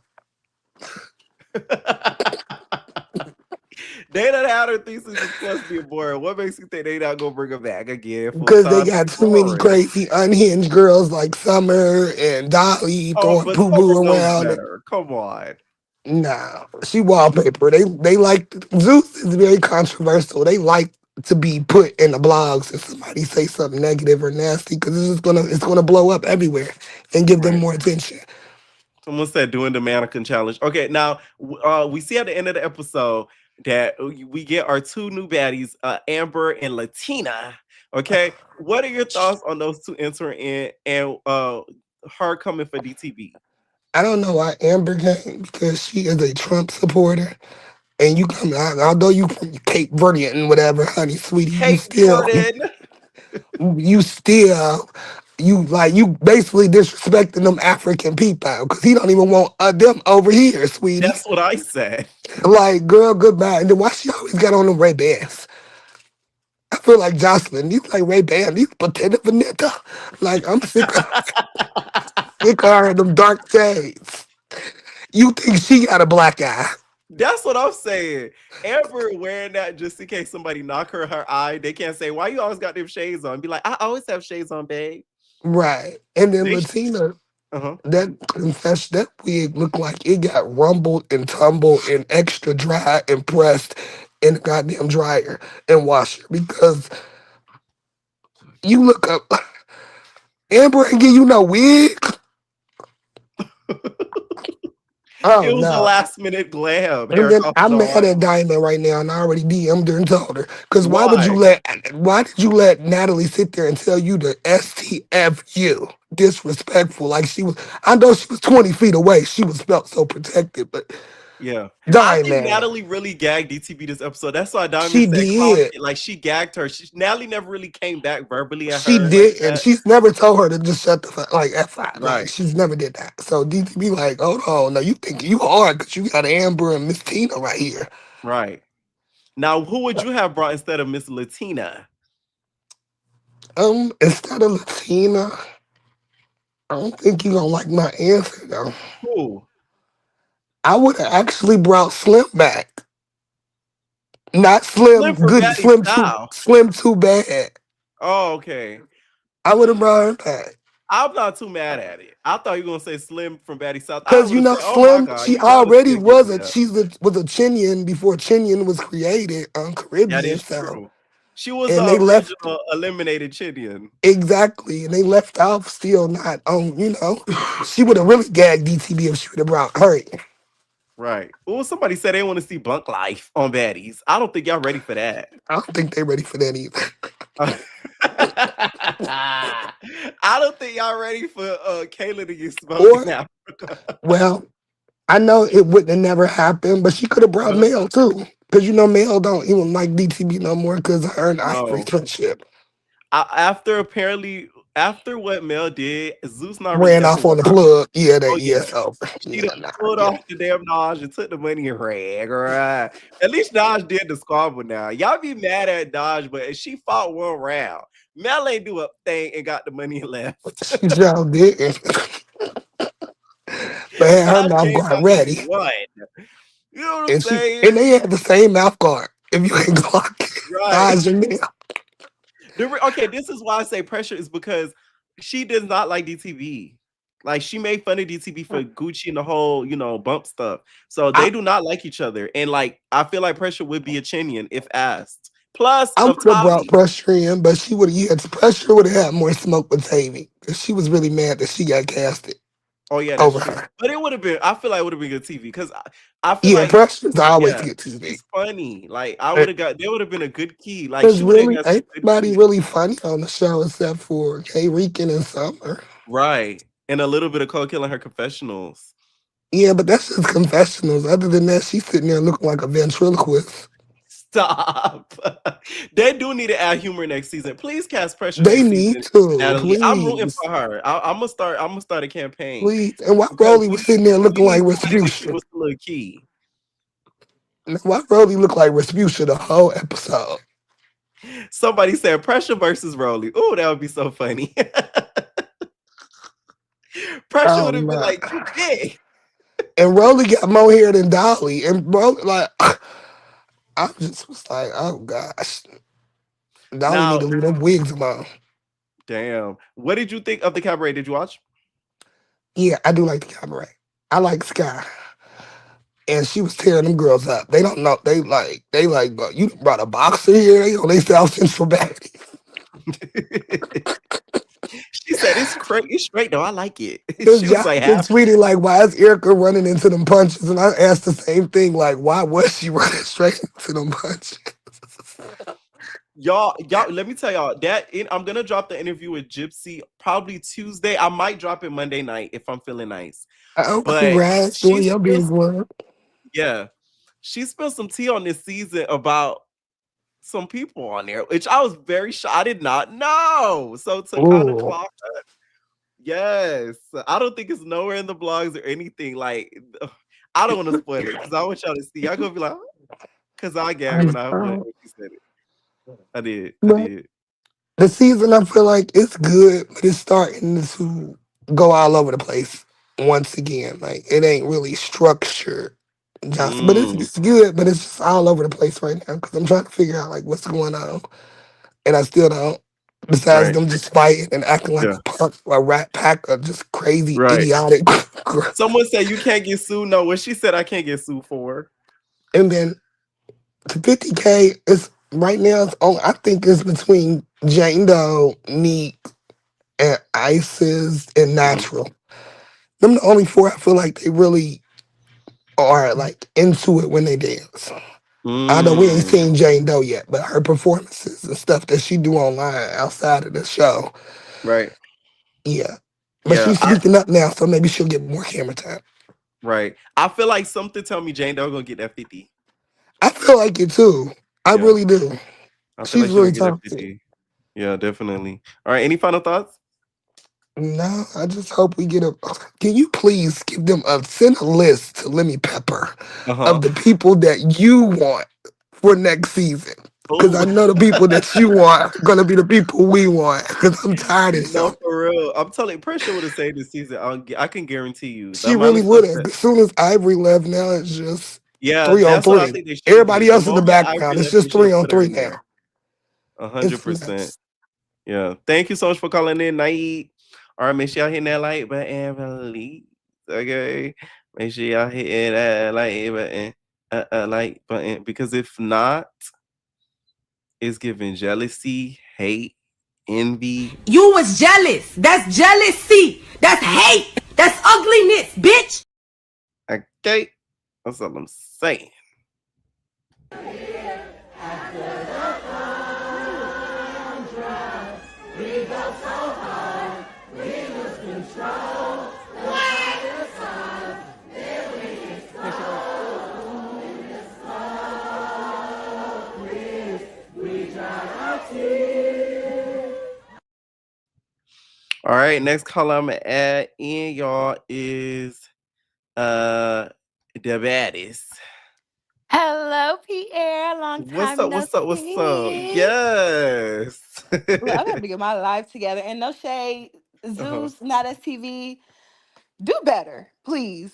They done had her 3 seasons plus being boring. What makes you think they not gonna bring her back again full Because they time? got too many crazy unhinged girls like Summer and Dolly Oh, throwing but poo Summer poo knows around. better. Come on. Nah, she wallpaper. They like Zeus is very controversial. They like to be put in the blogs if somebody say something negative or nasty because it's gonna blow up everywhere and give them Right. more attention. Someone said doing the mannequin challenge. Okay, now we see at the end of the episode that we get our 2 new baddies, Amber and Latina. Okay, what are your thoughts on those 2 entering in and her coming for DTV? I don't know why Amber came because she is a Trump supporter. And you come, although you from Cape Verde and whatever, honey, sweetie, Cape Verden. you basically disrespecting them African people because he don't even want them over here, sweetie. That's what I said. Like, girl, goodbye. And then why she always got on the Ray Bans? I feel like Joseline. These like Ray Bans. These potato vanilla. Like, I'm sick of her in them dark shades. You think she got a black eye? That's what I'm saying. Amber wearing that just in case somebody knock her eye. They can't say, why you always got them shades on? Be like, I always have shades on, babe. Right. And then Latina, that wig looked like it got rumbled and tumbled and extra dry and pressed in the goddamn dryer and washer because you look up Amber ain't give you no wig. Oh, it was no. a last minute glam. And then I'm mad at Diamond right now, and I already DM'd her and told her. Because why did you let Natalie sit there and tell you to STFU? Disrespectful. Like I know she was 20 feet away. She was felt so protected, but yeah. Diamond. I think Natalie really gagged DTV this episode. That's why Diamond She said, did. Like, she gagged her. Natalie never really came back verbally at she her. Did, and she's never told her to just shut the fuck, like, F5. Right. Like, she's never did that. So DTV like, hold on, now you think you hard because you got Amber and Miss Tina right here. Right. Now, who would you have brought instead of Miss Latina? Instead of Latina, I don't think you're gonna like my answer though. Who? I would have actually brought Slim back. Not Slim good, Slim too bad. Oh, okay. I would have brought her back. I'm not too mad at it. I thought you were gonna say Slim from Baddies South. Because Slim, she already was a Chinian before Chinian was created on Caribbean. That is true. She was the original eliminated Chinian. Exactly. And they left off still not on, she would have really gagged DTV if she would have brought her in. Right. Oh, somebody said they want to see Bunk Life on Baddies. I don't think y'all ready for that. I don't think they're ready for that either. I don't think y'all ready for Kayla to get smoked now. Well, I know it wouldn't have never happened, but she could have brought Mel too. Because Mel don't even like DTV no more because of her and Ivory's friendship. After what Mel did, Zeus not ran off on the plug. Yeah, she pulled off the damn Naj and took the money and ran. Right. At least Naj did the squabble now. Y'all be mad at Naj, but she fought one round. Mel ain't do a thing and got the money and left. She sure did. But had her mouth guard ready. You know what I'm saying? And they had the same mouth guard. If you ain't clock it. Right. Naj and Mel. Okay, this is why I say pressure is because she does not like DTV. Like, she made fun of DTV for Gucci and the whole, bump stuff. So they do not like each other. And like, I feel like Pressure would be a Chinian if asked. Plus, I would have brought Pressure in, but Pressure would have had more smoke with Tavy because she was really mad that she got casted. Oh yeah, that's over true. her. But it would have been. I feel like it would have been good TV because I feel Yeah, like Pressure's always yeah, good TV. she's funny. Like I would have got. There would have been a good key. Like Because she would have really, got some ain't good nobody key. really funny on the show except for Kay Rican and Summer. Right, and a little bit of Cole Kill in her confessionals. Yeah, but that's just confessionals. Other than that, she's sitting there looking like a ventriloquist. Stop. They do need to add humor next season. Please cast Pressure They next need season, to, Natalie. I'm rooting please. for her. I'm gonna start. I'm gonna start a campaign Please. And why because Rolly was sitting there we looking need like somebody to give Respucia? us a little key. Why Rolly looked like Respucia the whole episode? Somebody said Pressure versus Rolly. Oh, that would be so funny. Pressure Oh would have been my. like, you big. And Rolly got more hair than Dolly. And Rolly, like, I just was like, oh gosh. Dolly need Now, to leave them wigs alone. damn. What did you think of the cabaret? Did you watch? Yeah, I do like the cabaret. I like Sky. And she was tearing them girls up. They don't know. But you brought a boxer here. They on they South Central Baddies. She said it's crazy. It's straight though. I like it. Because She was like, Jonathan half. tweeted like, why is Erica running into them punches? And I asked the same thing, like, why was she running straight into them punches? Y'all, let me tell y'all I'm gonna drop the interview with Gypsy probably Tuesday. I might drop it Monday night if I'm feeling nice. Oh, But congrats doing your big work. yeah, she spilled some tea on this season about some people on there, which I was very shocked. I did not know. So to kind of Ooh. clock that, yes, I don't think it's nowhere in the blogs or anything. Like, I don't want to spoil it because I want y'all to see. Y'all gonna be like, because I gagged when she said it. I did. But the season, I feel like it's good, but it's starting to go all over the place once again. Like, it ain't really structured. But it's good, but it's just all over the place right now because I'm trying to figure out like what's going on, and I still don't. Besides Right. them just fighting and acting like Yeah. a punk, a rat pack of just crazy, Right. idiotic. Someone said you can't get sued. No, what she said I can't get sued for. And then to 50K is right now. I think it's between Jane Doe, Neek, and Isis and Natural. Them the only four I feel like they really are like into it when they dance. Although we ain't seen Jane Doe yet, but her performances and stuff that she do online outside of the show, Right. yeah. But Yeah. she's speaking up now, so maybe she'll get more camera time. Right. I feel like something tell me Jane Doe gonna get that 50. I feel like it too. I really do. I feel She's like she's really gonna get that talented. 50. Yeah, definitely. All right. Any final thoughts? No, I just hope we get a. Can you please give them send a list to Lemmy Pepper of the people that you want for next season? Because I know the people that you want are gonna be the people we want. Because I'm tired of No, them. for real. I'm telling you, Pressure would have saved this season. I can guarantee you. The She amount really of would stuff have. that, As soon as Ivory left, now it's just yeah, 3 on that's what I 3. think they should have Everybody did. The else in the moment Ivory background. It's left, they just should 3 have on put her 3 in there. now. It's 100%. nuts. Yeah. Thank you so much for calling in, Night. All right, make sure y'all hitting that like button, please. Okay. Make sure y'all hitting that like button. Because if not, it's giving jealousy, hate, envy. You was jealous. That's jealousy. That's hate. That's ugliness, bitch. Okay. That's all I'm saying. All right, next caller I'm gonna add in, y'all, is the Baddies. Hello, Pierre. Long What's time up? no What's up? What's up? see. Yes. Look, I gotta get my life together. And no shade, Zeus, not STV. Do better, please.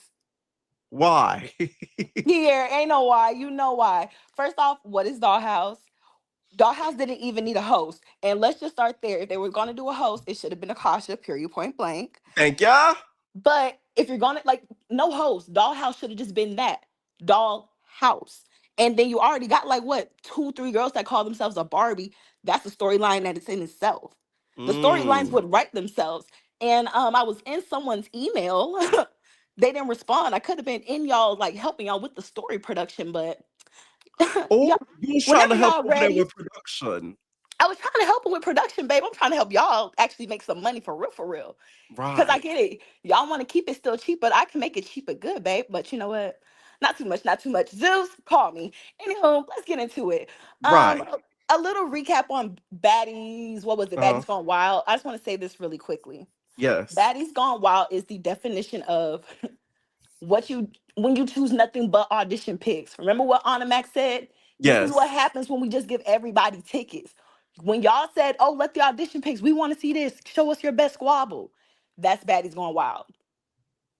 Why? Pierre, ain't no why. You know why. First off, what is Dollhouse? Dollhouse didn't even need a host. And let's just start there. If they were gonna do a host, it should have been Akasha, period, point blank. Thank ya. But if you're gonna like no host, Dollhouse should have just been that. Dollhouse. And then you already got like what 2, 3 girls that call themselves a Barbie. That's a storyline that it's in itself. The storylines would write themselves. And I was in someone's email. They didn't respond. I could have been in y'all, like helping y'all with the story production, but Oh, y'all, you was trying whenever to help y'all over there ready, with production. I was trying to help them with production, babe. I'm trying to help y'all actually make some money for real, for real. Cause I Right. get it. Y'all want to keep it still cheap, but I can make it cheap and good, babe. But you know what? Not too much, not too much. Zeus, call me. Anywho, let's get into it. Um, Right. a little recap on Baddies. What was it? Uh-huh. Baddies Gone Wild. I just want to say this really quickly. Yes. Baddies Gone Wild is the definition of what you when you choose nothing but audition picks. Remember what Anna Mac said? This is what Yes. happens when we just give everybody tickets. When y'all said, "Oh, let the audition picks. We want to see this. Show us your best squabble." That's Baddies Gone Wild.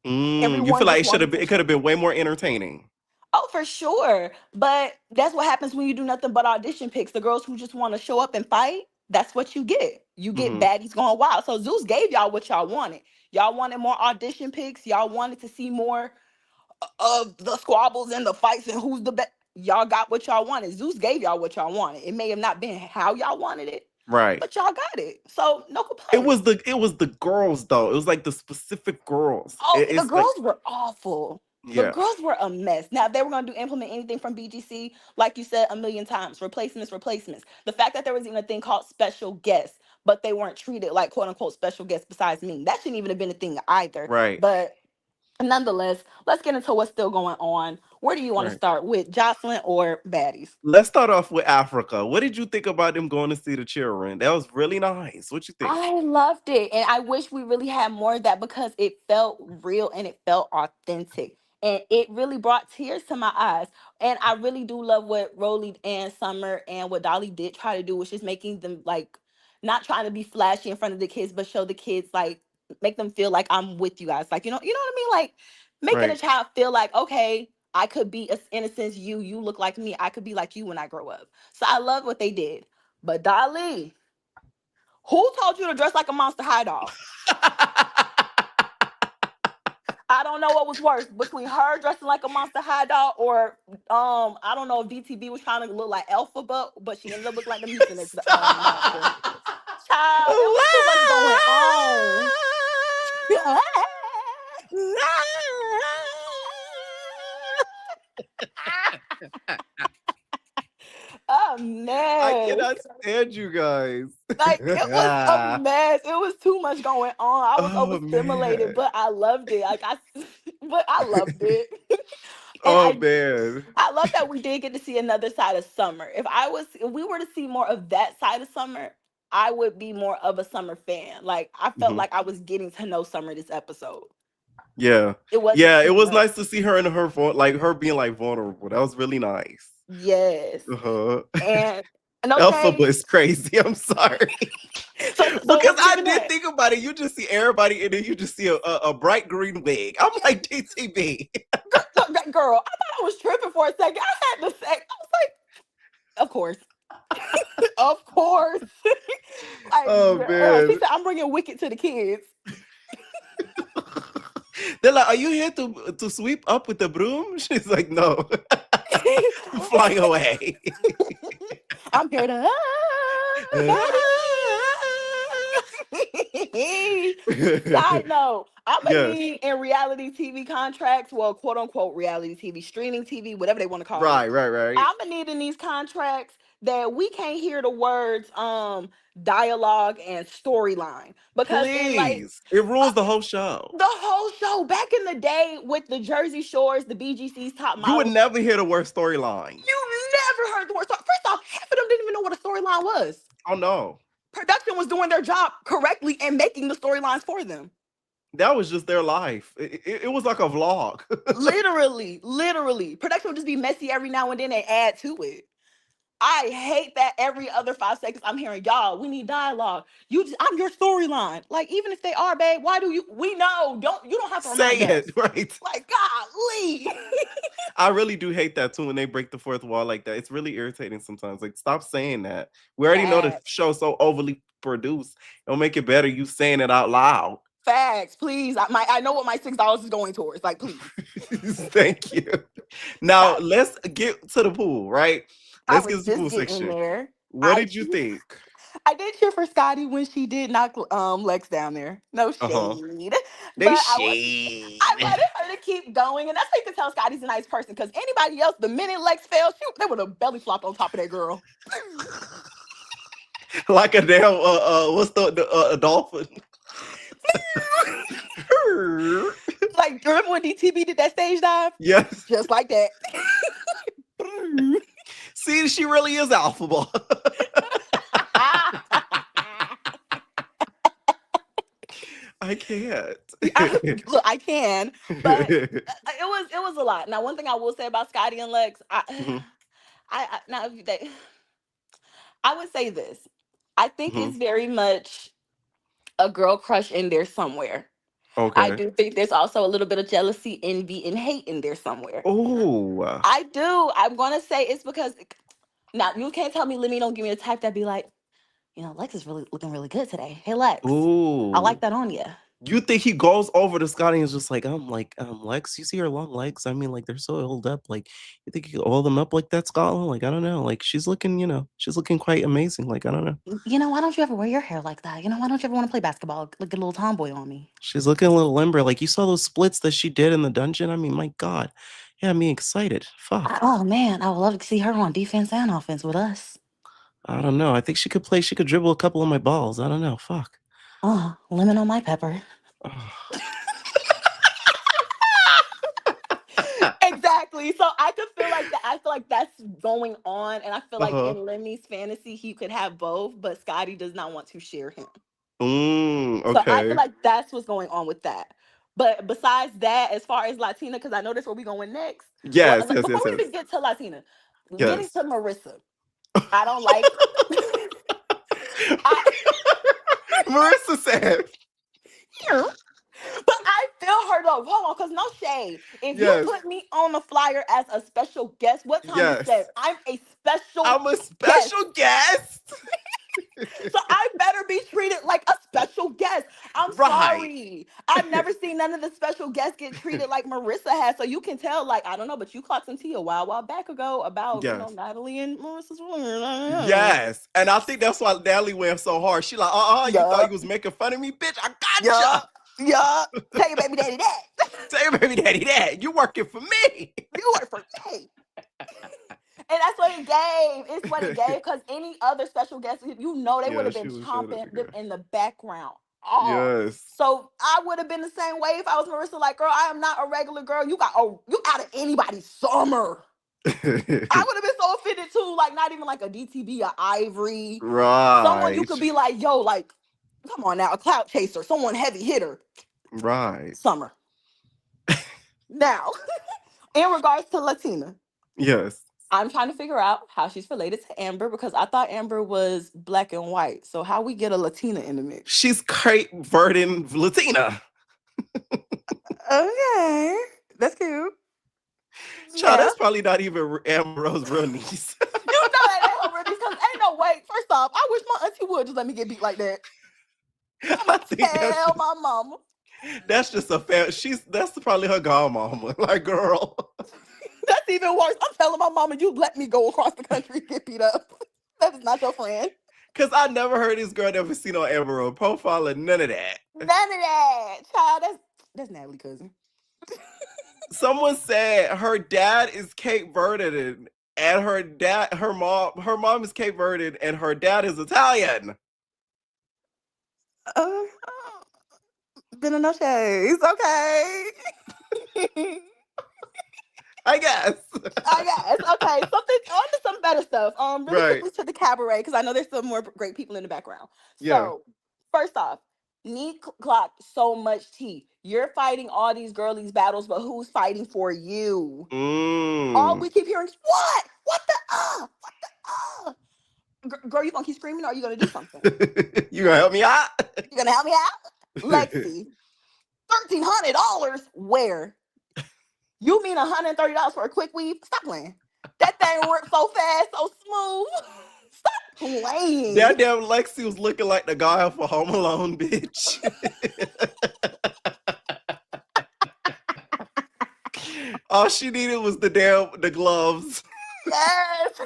You Everyone feel like just wanted it to. could have been way more entertaining. Oh, for sure. But that's what happens when you do nothing but audition picks. The girls who just want to show up and fight, that's what you get. You get Mm-hmm. Baddies Gone Wild. So Zeus gave y'all what y'all wanted. Y'all wanted more audition picks. Y'all wanted to see more of the squabbles and the fights and who's the best. Y'all got what y'all wanted. Zeus gave y'all what y'all wanted. It may have not been how y'all wanted it, Right. but y'all got it. So no It complaints. was the girls though. It was like the specific girls. Oh, the It's like girls were awful. The yeah. girls were a mess. Now, if they were going to implement anything from BGC, like you said a million times, replacements. The fact that there was even a thing called special guests, but they weren't treated like quote unquote special guests besides me. That shouldn't even have been a thing either. Right. But nonetheless, let's get into what's still going on. Where do you want to Right. start with, Joseline or Baddies? Let's start off with Africa. What did you think about them going to see the children? That was really nice. What you think? I loved it. And I wish we really had more of that because it felt real and it felt authentic. And it really brought tears to my eyes. And I really do love what Rollie and Summer and what Dolly did try to do, which is making them like not trying to be flashy in front of the kids, but show the kids like make them feel like I'm with you guys. Like, you know what I mean? Like making a Right. child feel like, okay, I could be as innocent as you look like me. I could be like you when I grow up. So I love what they did. But Dolly, who told you to dress like a Monster High dog? I don't know what was worse between her dressing like a Monster High dog or I don't know if DTV was trying to look like Alpha, but she ended up looking like the Mucinex monster. Child, it was too much going on. A I mess. cannot stand you guys. Like it was a mess. It was too much going on. I was Oh overstimulated, man. but I loved it. But I loved it. And Oh man. I love that we did get to see another side of Summer. If we were to see more of that side of Summer, I would be more of a Summer fan. Like I felt Mhm. like I was getting to know Summer this episode. Yeah. It wasn't Yeah, it too was much. nice to see her and like her being like vulnerable. That was really nice. Yes. Uh-huh. And Alphabet okay. is crazy. I'm sorry. So Because let's give I it did that. think about it. You just see everybody and then you just see a bright green wig. I'm like DTV. Girl, I thought I was tripping for a second. I had to say, I was like, of course. Of course. Like, Oh girl, she man. said, I'm bringing Wicked to the kids. They're like, are you here to sweep up with the broom? She's like, no. I'm flying away. I'm here to Side note, I'm gonna Yes. need in reality TV contracts, well, quote unquote reality TV, streaming TV, whatever they want to call it. Right. I'm gonna need in these contracts that we can't hear the words dialogue and storyline because in like Please. It ruins the whole show. the whole show back in the day with the Jersey Shores, the BGC's top You would models, never hear the word storyline. you never heard the word. First off, half of them didn't even know what a storyline was. Oh no. Production was doing their job correctly and making the storylines for them. That was just their life. It was like a vlog. Literally. Production would just be messy every now and then and add to it. I hate that every other 5 seconds I'm hearing, y'all, we need dialogue. I'm your storyline. Like, even if they are, babe, why do you we know. You don't have to Say remind us. it, right? Like, golly. I really do hate that too when they break the fourth wall like that. It's really irritating sometimes. Like, stop saying that. We already know the Facts. show's so overly produced. It'll make it better you saying it out loud. Facts, please. I know what my $6 is going towards. Like, please. Thank you. Now let's get to the pool, right? I Let's get was to the just pool getting section. there. What did you think? I did cheer for Scotty when she did knock Lex down there. No Uh-huh. shade. They But shade. I wanted her to keep going. And that's how you can tell Scotty's a nice person. Because anybody else, the minute Lex fell, they would have belly flopped on top of that girl. Like a damn what's the dolphin? Like, remember when DTB did that stage dive? Yes. Just like that. See, she really is alpha ball. I can't. Look, I can, but it was a lot. Now, one thing I will say about Scotty and Lex, I would say this. I think it's very much a girl crush in there somewhere. Okay. I do think there's also a little bit of jealousy, envy, and hate in there somewhere. Oh. I do. I'm gonna say it's because now you can't tell me Lemmy don't give me a type that be like, Lex is really looking really good today. Hey Lex. Ooh. I like that on you. You think he goes over to Scotty and is just like, Lex, you see her long legs? I mean, like, they're so oiled up. Like, you think you could oil them up like that, Scotland? Like, I don't know. Like, she's looking quite amazing. Like, I don't know. Why don't you ever wear your hair like that? Why don't you ever want to play basketball? Look at a little tomboy on me. She's looking a little limber. Like, you saw those splits that she did in the dungeon? I mean, my God. Yeah, me excited. Fuck. Oh, man. I would love to see her on defense and offense with us. I don't know. I think she could play. She could dribble a couple of my balls. I don't know. Fuck. Oh, lemon on my pepper. Exactly. So I could feel like that. I feel like that's going on, and I feel like in Lemmy's fantasy he could have both, but Scotty does not want to share him. Okay. So I feel like that's what's going on with that. But besides that, as far as Latina, because I know that's where we're going next. Yes. Before we even get to Latina, getting Yes. to Marissa, I don't like. Marissa said. But I feel her though. Hold on, because no shade. If you put me on the flyer as a special guest, what time you said I'm a special guest. So I better be treated like a special guest. I'm sorry. I've never seen none of the special guests get treated like Marissa has. So you can tell, like, I don't know, but you clocked some tea a while back ago about Natalie and Marissa's woman. Yes. And I think that's why Natalie went so hard. She like, you thought you was making fun of me? Bitch, I got you. Yeah. Tell your baby daddy that. Tell your baby daddy that. You working for me. You work for me. And that's what it gave. It's what it gave, because any other special guest, they would have been chomping them in the background. Oh. Yes. So I would have been the same way if I was Marissa. Like, girl, I am not a regular girl. You out of anybody's summer. I would have been so offended too. Like, not even like a DTB or Ivory. Right. Someone you could be like, yo, like, come on now, a clout chaser, someone heavy hitter. Right. Summer. Now, in regards to Latina. Yes. I'm trying to figure out how she's related to Amber, because I thought Amber was black and white. So how we get a Latina in the mix? She's Cape Verdean Latina. Okay. That's cute. Child, that's probably not even Amber Rose's real niece. You know that ain't her real niece, because ain't no way. First off, I wish my auntie would just let me get beat like that. Tell my mama. That's just a fair. That's probably her godmama. Like, girl. That's even worse. I'm telling my mama, you let me go across the country and get beat up. That is not your friend. Because I never heard this girl never seen on Amber Rose profile and none of that. None of that. Child, that's Natalie cousin. Someone said her dad is Cape Verdean and her mom is Cape Verdean and her dad is Italian. Been in no shades. Okay. I guess. Okay. Something on to some better stuff. Really quickly to the cabaret, because I know there's some more great people in the background. So, first off, need clocked so much tea. You're fighting all these girlies battles, but who's fighting for you? All we keep hearing is what? What the Girl, you gonna keep screaming, or are you gonna do something? You gonna help me out? You gonna help me out? Lexi, $1,300. Where? You mean $130 for a quick weave? Stop playing. That thing worked so fast, so smooth. Stop playing. That damn Lexi was looking like the guy for Home Alone, bitch. All she needed was the gloves. Yes.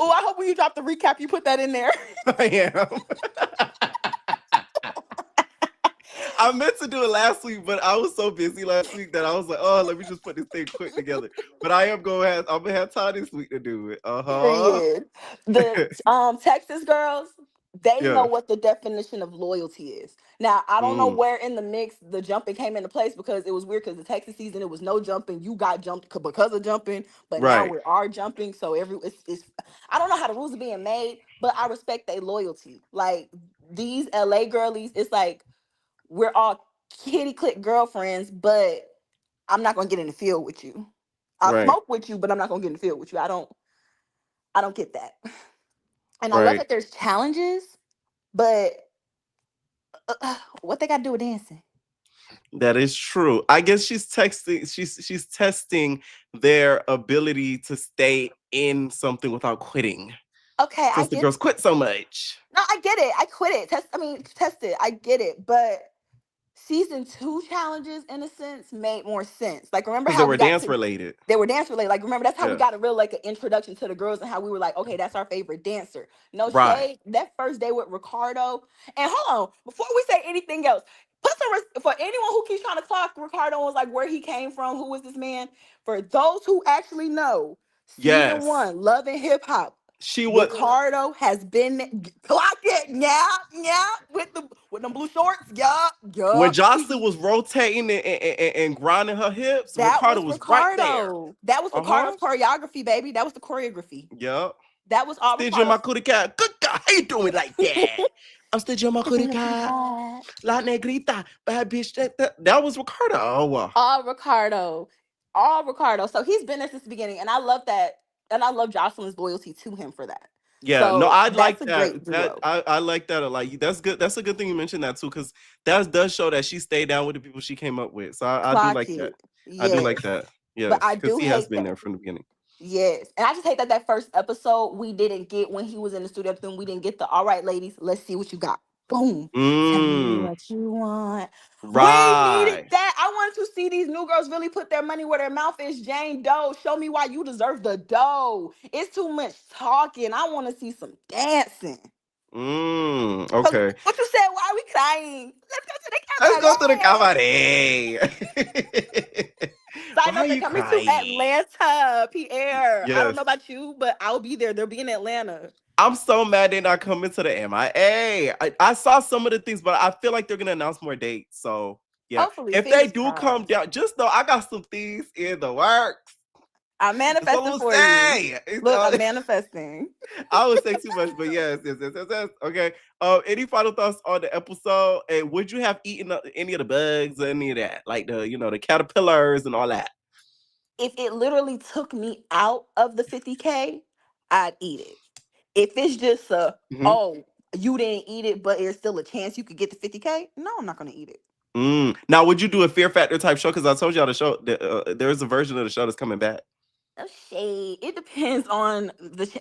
Oh, I hope when you drop the recap, you put that in there. I am. I meant to do it last week, but I was so busy last week that I was like, "Oh, let me just put this thing quick together." But I'm gonna have time this week to do it. Period. The Texas girls, they know Yeah. what the definition of loyalty is. Now, I don't know Mm. where in the mix the jumping came into place because it was weird because the Texas season it was no jumping. You got jumped because of jumping, but now Right. we are jumping. So it's I don't know how the rules are being made, but I respect their loyalty. Like these LA girlies, it's like we're all kitty click girlfriends, but I'm not gonna get in the field with you. I'll Right. smoke with you, but I'm not gonna get in the field with you. I don't get that. And I love Right. that there's challenges, but what they got to do with dancing? That is true. I guess she's texting. She's testing their ability to stay in something without quitting. Okay, I Since the get. girls quit so much. No, I get it. I quit it. Test it. I get it. But season 2 challenges, in a sense, made more sense. Like, remember Because they how were we got dance to? related. They were dance related. Like, remember that's how we Yeah. got a real like an introduction to the girls and how we were like, okay, that's our favorite dancer. No Right. shade. That first day with Ricardo. And hold on, before we say anything else, put some for anyone who keeps trying to clock Ricardo and was like where he came from, who was this man? For those who actually know, season Yes. 1, Love and Hip Hop. She would. Ricardo has been clock it, yeah, with them blue shorts, yeah. When Joseline was rotating and grinding her hips, That Ricardo was was right there. Ricardo. That was Ricardo's choreography, baby. That was the choreography. Yep. That was all Stitch on my Ricardo's. cootie cat. Good God, how you doing like that? I'm stitching on my cootie cat. La negrita, bad bitch. That was Ricardo. Oh, wow. All Ricardo. All Ricardo. So he's been there since the beginning. And I love that. And I love Joseline's loyalty to him for that. Yeah, no, So I that's like a that. great duo. I like that a lot. That's good. That's a good thing you mentioned that too, because that does show that she stayed down with the people she came up with. So I do Clock like that. it. I do Yes. like that. But Yes, I because do he has hate been that. there from the beginning. Yes. And I just hate that first episode we didn't get when he was in the studio. Then we didn't get the all right, ladies, let's see what you got. Boom. Tell me what you want. We needed Right. that. I wanted to see these new girls really put their money where their mouth is. Jane Doe, show me why you deserve the dough. It's too much talking. I want to see some dancing. Okay. What you said? Why are we crying? Let's go to the cabaret. Sign Why up are and you coming to crying? Atlanta, Pierre. I don't Yes. know about you, but I'll be there. They'll be in Atlanta. I'm so mad they're not coming to the MIA. I saw some of the things, but I feel like they're gonna announce more dates. So yeah, Hopefully, if they fingers do come crossed. down, just know I got some things in the works. I'm manifesting for you. Look, I'm manifesting. I would say too much, but yes. Okay. Any final thoughts on the episode? And would you have eaten any of the bugs or any of that, like the caterpillars and all that? If it literally took me out of the 50K, I'd eat it. If it's just oh, you didn't eat it, but there's still a chance you could get the 50K, no, I'm not gonna eat it. Now, would you do a Fear Factor type show? Because I told y'all the show there's a version of the show that's coming back. No shade. It depends on if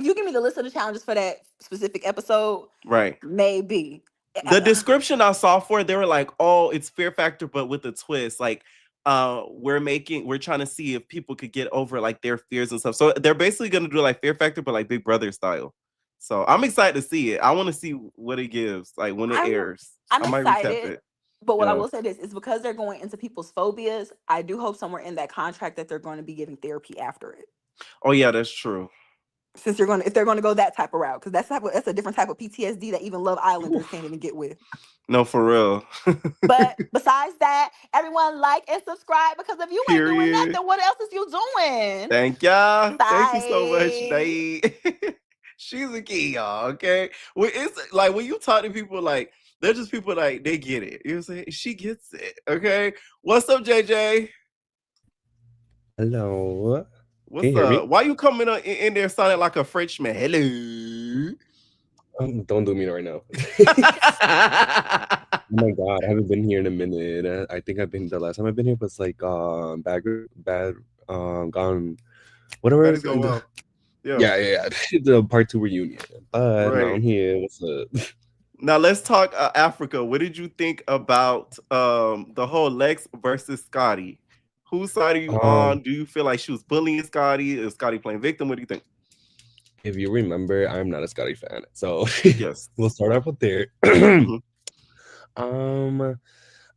you give me the list of the challenges for that specific episode, Right. maybe. The description I saw for it, they were like, "Oh, it's Fear Factor, but with a twist." Like, we're trying to see if people could get over like their fears and stuff. So they're basically gonna do like Fear Factor, but like Big Brother style. So I'm excited to see it. I want to see what it gives, like when it airs. I'm I might recap excited. it. But what I will say is because they're going into people's phobias, I do hope somewhere in that contract that they're going to be giving therapy after it. Oh yeah, that's true. If they're going to go that type of route, because that's a different type of PTSD that even Love Islanders can't even get with. No, for real. But besides that, everyone like and subscribe, because if you ain't doing nothing, what else is you doing? Thank y'all. Bye. Thank you so much, Nate. She's a key, y'all. Okay, well, it's like when you talk to people, like they're just people like they get it. You know what I'm saying? She gets it. Okay. What's up, JJ? Hello. What's up? Why you coming in there sounding like a Frenchman? Hello. Don't do me right now. Oh my God, I haven't been here in a minute. I think the last time I've been here was like gone, whatever. Baddies Go Well. Yeah. The part 2 reunion. But now I'm here. What's up? Now let's talk Africa. What did you think about the whole Lex versus Scotty? Whose side are you on? Do you feel like she was bullying Scotty? Is Scotty playing victim? What do you think? if you remember, I'm not a Scotty fan, so Yes. we'll start off with there. Mhm.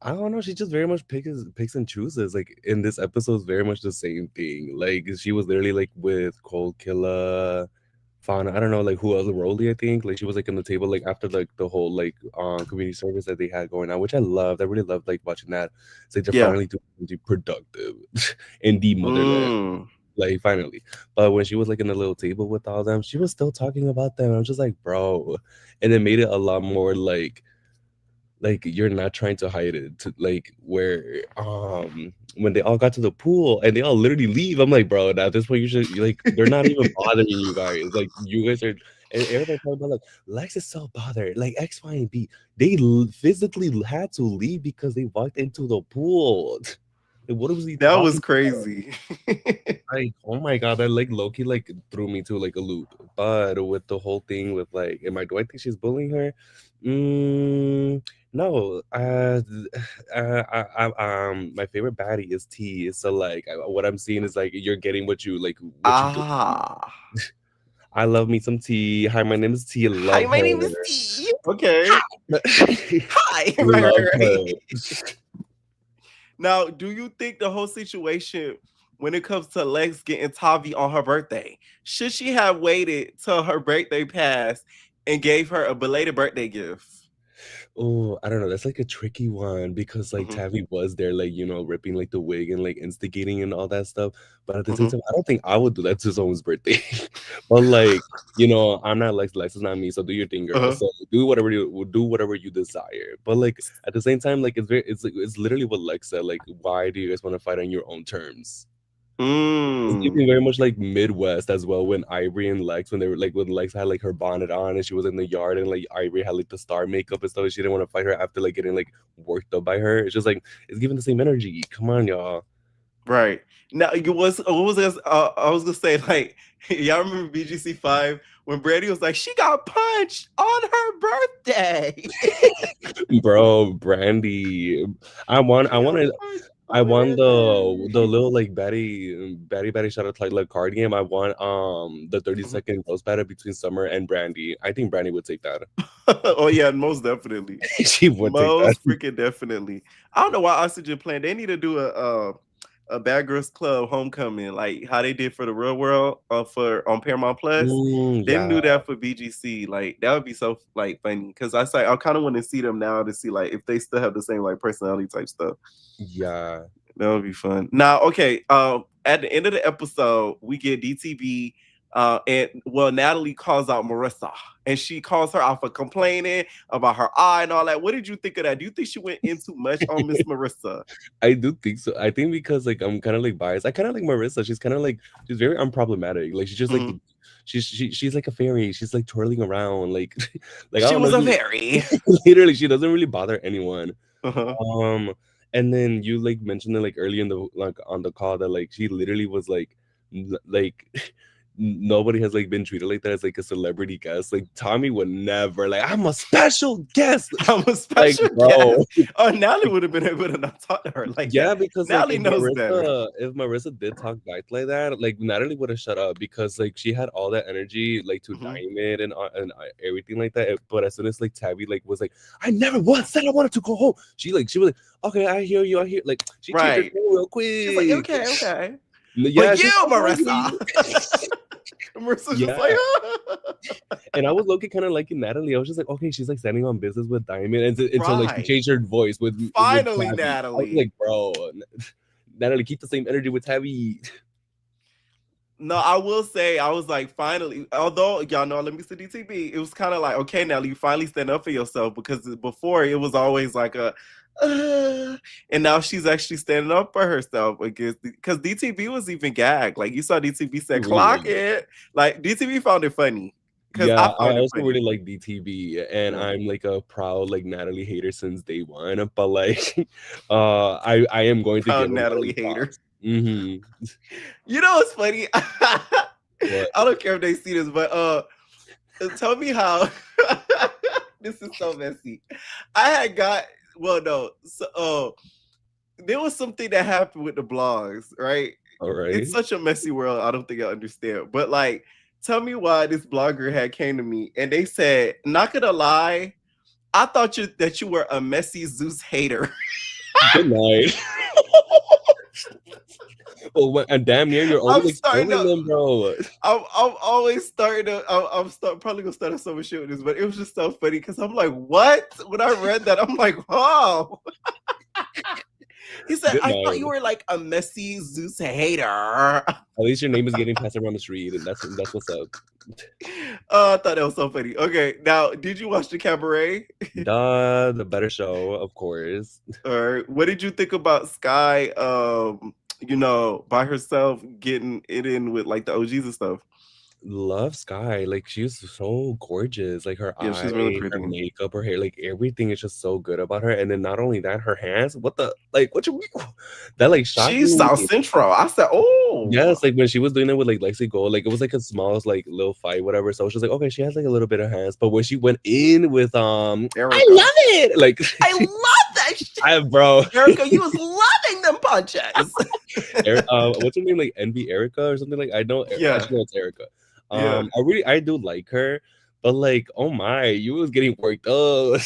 I don't know. She just very much picks and chooses. Like in this episode, is very much the same thing. Like she was literally like with Cold Killer, Fauna. I don't know, like who else? Rollie, I think. Like she was like on the table like after like the whole like community service that they had going on, which I loved. I really loved like watching that. It's like they're Yeah. finally doing something productive in the motherland. Mm. Like finally. But when she was like in the little table with all them, she was still talking about them. I'm just like, bro. And it made it a lot more like you're not trying to hide it to like where when they all got to the pool and they all literally leave. I'm like, bro, at this point you should like they're not even bothering you guys. Like you guys are and everybody talking about like Lex is so bothered, like X, Y, and B. They physically had to leave because they walked into the pool. Like, what was he That was talking crazy. like, oh my god, that like Loki like threw me to like a loop. But with the whole thing with like, do I think she's bullying her? No. My favorite baddie is T. So like, what I'm seeing is like you're getting what you like, what you do. I love me some T. Hi, my name is T. Hi, Love my her. name is T. Okay. Hi. Love her. Now, do you think the whole situation when it comes to Lex getting Tavi on her birthday, should she have waited till her birthday passed and gave her a belated birthday gift? Oh, I don't know. That's like a tricky one because like Mhm. Tavi was there, like ripping like the wig and like instigating and all that stuff. But at the same Mhm. time, I don't think I would do that to someone's birthday. But like, I'm not Lex. Lex is not me. So do your thing, girl. Uh-huh. So do whatever you desire. But like at the same time, like it's literally what Lex said. Like, why do you guys want to fight on your own terms? It's giving very much like Midwest as well when Ivory and Lex when they were like when Lex had like her bonnet on and she was in the yard and like Ivory had like the star makeup and stuff and she didn't want to fight her after like getting like worked up by her. It's just like it's giving the same energy. Come on, y'all. Right. Now, what was this? I was gonna say, like, y'all remember BGC 5 when Brady was like, she got punched on her birthday. Bro, Brandy. I won the little like Batty shout out to like card game. I won the 30-second roast battle between Summer and Brandy. I think Brandy would take that. Oh yeah, most definitely. She would take that. Most freaking definitely. I don't know why Oxygen planned. They need to do a Bad Girls Club homecoming, like how they did for the Real World on Paramount Plus. They Yeah. do that for BGC. Like that would be so like funny because I kind of want to see them now to see like if they still have the same like personality type stuff. Yeah. That would be fun. Now, okay. At the end of the episode, we get DTV. Natalie calls out Marissa and she calls her out for complaining about her eye and all that. What did you think of that? Do you think she went in too much on Miss Marissa? I do think so. I think because like I'm kind of like biased. I kind of like Marissa. She's kind of like she's very unproblematic. Like she's just like she's like a fairy. She's like twirling around like like she was a fairy. Literally, she doesn't really bother anyone. Uh-huh. And then you like mentioned it like early in the like on the call that like she literally was like nobody has like been treated like that as like a celebrity guest. Like Tommy would never like I'm a special guest. I'm a special guest. Oh, Natalie would have been able to not talk to her like that. Because Natalie like, knows better. If Marissa did talk back like that, like Natalie would have shut up because like she had all that energy like to Diamond and everything like that. But as soon as like Tabby like was like, I never once said I wanted to go home. She was like, okay, I hear you. I hear like she changed her tone real quick. She's like, okay. Yeah, but you, Marissa. Marissa's just like, and I was low-key kind of liking Natalie. I was just like, okay, she's like standing on business with Diamond until like she changed her voice with finally with Natalie. I was like, bro, Natalie, keep the same energy with Tabby. No, I will say I was like finally, although y'all know let me see DTV, it was kind of like, okay, Natalie, you finally stand up for yourself because before it was always like a and now she's actually standing up for herself against because DTV was even gagged. Like you saw DTV said, clock it. Like DTV found it funny. Yeah, I also really like DTV and I'm like a proud like Natalie hater since day one. But like I am going to proud give Natalie hater. You know what's funny? I don't care if they see this, but tell me how this is so messy. I had got there was something that happened with the blogs, right? All right. It's such a messy world. I don't think I understand. But like Tell me why this blogger had came to me and they said, not gonna lie, I thought that you were a messy Zeus hater. Good night. Oh, and damn near you're always exposing them, bro. I'm always starting to. Probably gonna start so much shit with this, but it was just so funny because I'm like, what? When I read that, I'm like, oh. He said, I thought you were like a messy Zeus hater. At least your name is getting passed around the street, and that's what's up. Oh, I thought that was so funny. Okay, now did you watch the Cabaret? The better show, of course. All right. What did you think about Sky? By herself getting it in with like the OGs and stuff. Love Sky, like she's so gorgeous, like her eyes, she's really pretty. her makeup, her hair, like everything is just so good about her. And then not only that, her hands, what you mean? That like she's South Central. I said, oh yes, like when she was doing it with like Lexi Gold, like it was like a small like little fight, whatever. So she was like, okay, she has like a little bit of hands, but when she went in with Erica. I love it. Like I love that shit. Bro, Erica, you was loving them punches. What's her name? Like Envy Erica or something like I know. Yeah, I know it's Erica. I do like her, but like, oh my, you was getting worked up.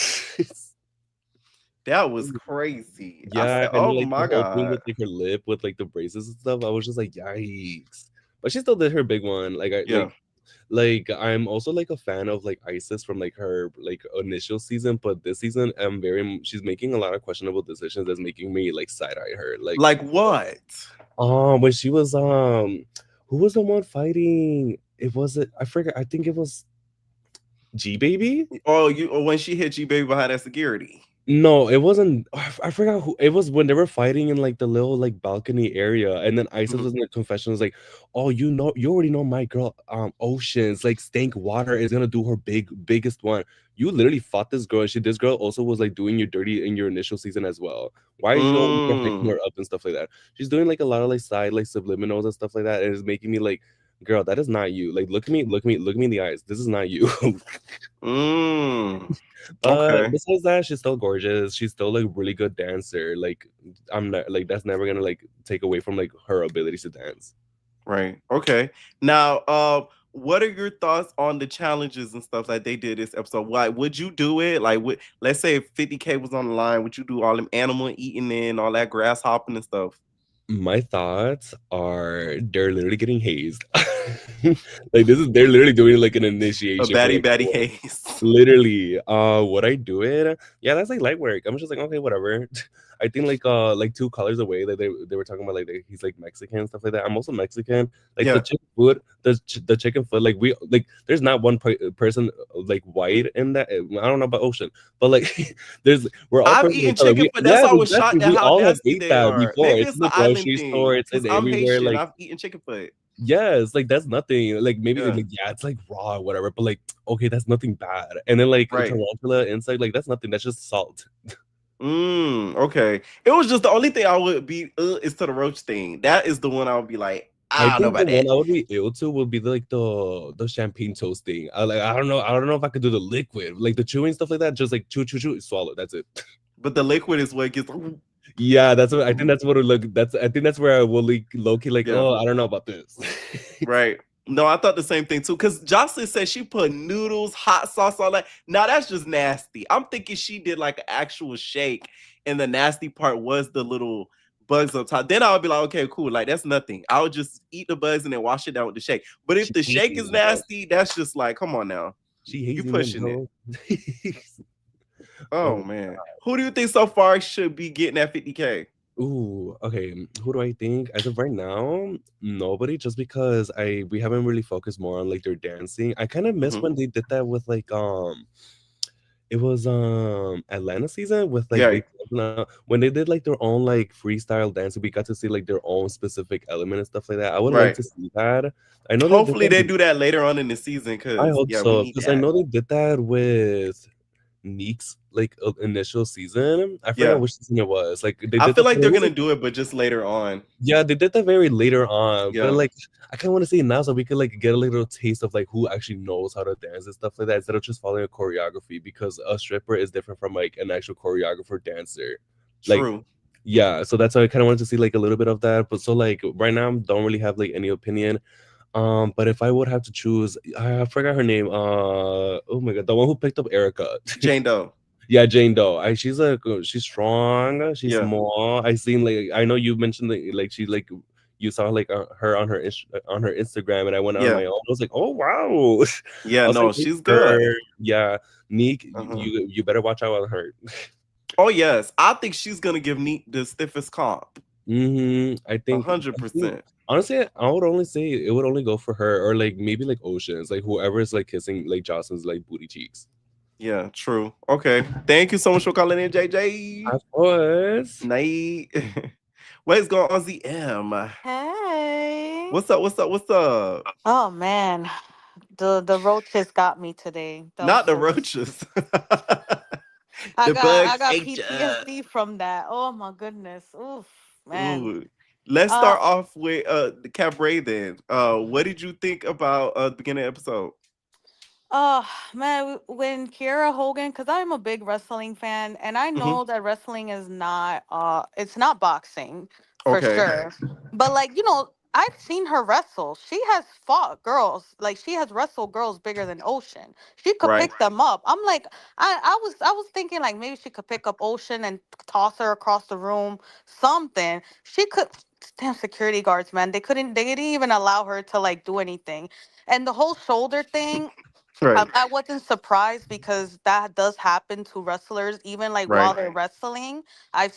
That was crazy. Yeah, said, and oh like my the whole god, thing with like her lip with like the braces and stuff. I was just like, yikes. But she still did her big one. Like I'm also like a fan of like Isis from like her like initial season, but this season she's making a lot of questionable decisions that's making me like side eye her. Like what? When she was who was the one fighting? I forget. I think it was G Baby. Oh, when she hit G Baby behind that security. No, it wasn't. I forgot who it was when they were fighting in like the little like balcony area, and then Isis was in the confessionals like, "Oh, you already know my girl, Oceans, like Stank Water is gonna do her biggest one. You literally fought this girl. This girl also was like doing you dirty in your initial season as well. Why are you picking her up and stuff like that? She's doing like a lot of like side like subliminals and stuff like that, and it's making me like, girl, that is not you. Like, look me in the eyes. This is not you." Okay. Besides that, she's still gorgeous. She's still like really good dancer. Like I'm not like that's never gonna like take away from like her abilities to dance. Right. Okay. Now, what are your thoughts on the challenges and stuff that they did this episode? Why would you do it? Like, let's say if 50K was on the line, would you do all them animal eating and all that grass hopping and stuff? My thoughts are they're literally getting hazed. Like they're literally doing like an initiation. A baddie haze. Literally. Would I do it? Yeah, that's like light work. I'm just like, okay, whatever. I think like 2 colors away that they were talking about like he's like Mexican and stuff like that. I'm also Mexican. Like the chicken food, the chicken foot, like we like there's not one person like white in that. I don't know about Ocean, but like we're all I've eaten chicken foot. That's always shocked at how nasty they are. Before. It's in the grocery store. It's in everywhere. Haitian, like I've eaten chicken foot. Yes, like that's nothing. Like maybe like, it's like raw or whatever, but like okay, that's nothing bad. And then like tarantula inside, like that's nothing. That's just salt. Okay. It was just the only thing I would be is to the roach thing. That is the one I would be like, I don't know about that. One I would be ill to would be like the champagne toast thing. I don't know if I could do the liquid, like the chewing stuff like that. Just like chew, swallow. That's it. But the liquid is what gets. Yeah, that's what I think. That's what it look. I think that's where I will low key like. Oh, I don't know about this. Right. No, I thought the same thing too. Because Joseline said she put noodles, hot sauce, all that. Now that's just nasty. I'm thinking she did like an actual shake, and the nasty part was the little bugs on top. Then I would be like, okay, cool. Like that's nothing. I would just eat the bugs and then wash it down with the shake. But if the shake is nasty, that's just like, come on now. You pushing it. Oh man. Who do you think so far should be getting that 50K? Ooh, okay. Who do I think? As of right now, nobody. Just because we haven't really focused more on like their dancing. I kind of miss when they did that with like it was Atlanta season with like when they did like their own like freestyle dancing. We got to see like their own specific element and stuff like that. I would like to see that. I know. Hopefully they do that later on in the season. Because I hope so. Because I know they did that with Neek's like initial season. I forgot which season it was. Like I feel like they're gonna do it, but just later on. Yeah, they did that very later on. But like I kind of want to see it now so we could like get a little taste of like who actually knows how to dance and stuff like that instead of just following a choreography, because a stripper is different from like an actual choreographer dancer. True. Yeah, so that's why I kind of wanted to see like a little bit of that. But so like right now, don't really have like any opinion. But if I would have to choose, I forgot her name. Oh my god, the one who picked up Erica. Jane Doe. Yeah, Jane Doe. She's strong. She's Yeah. small. I seen like I know you mentioned like she like you saw like her on on her Instagram, and I went on Yeah. my own. I was like, oh wow. Yeah, I was no, like, good she's for good. her. Yeah, Neek, Uh-huh. you better watch out on her. Oh yes, I think she's gonna give Neat the stiffest comp. I think 100%. honestly, I would only say it would only go for her or like maybe like Oceans, like whoever is like kissing like Jocelyn's like booty cheeks. Yeah, true. Okay. Thank you so much for calling in, JJ. Of course. Night. What is going on, ZM? Hey. What's up? What's up? What's up? Oh man, the roaches got me today. Not the Those roaches. I The got bugs ate ya. PTSD from that. Oh my goodness. Oof, man. Ooh. Let's Uh start off with the cabaret then. What did you think about the beginning episode? Oh man, when Kiera Hogan, because I'm a big wrestling fan, and I Hmm. know that wrestling is not it's not boxing for Okay. sure. But like, I've seen her wrestle. She has fought girls, like she has wrestled girls bigger than Ocean. She could Right. pick them up. I'm like, I was thinking like maybe she could pick up Ocean and toss her across the room, something. She could. Damn security guards, man. They didn't even allow her to like do anything. And the whole shoulder thing, Right. I wasn't surprised because that does happen to wrestlers, even like while Right. they're wrestling.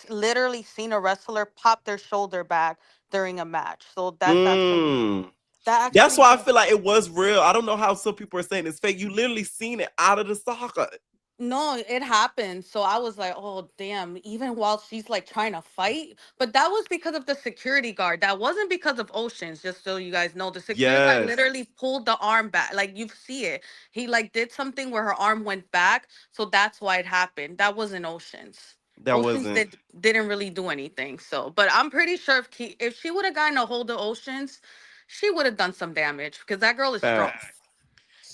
Literally seen a wrestler pop their shoulder back during a match. So Mm. that That's actually why I feel like it was real. I don't know how some people are saying it's fake. You literally seen it out of the socket. no, it happened. So I was like, oh damn, even while she's like trying to fight. But that was because of the security guard. That wasn't because of Oceans, just so you guys know. The security guard Yes. literally pulled the arm back. Like you see it. He like did something where her arm went back. So that's why it happened. That wasn't Oceans. That Oceans wasn't didn't really do anything. So, but I'm pretty sure if she would have gotten a hold of Oceans, she would have done some damage because that girl is strong. facts.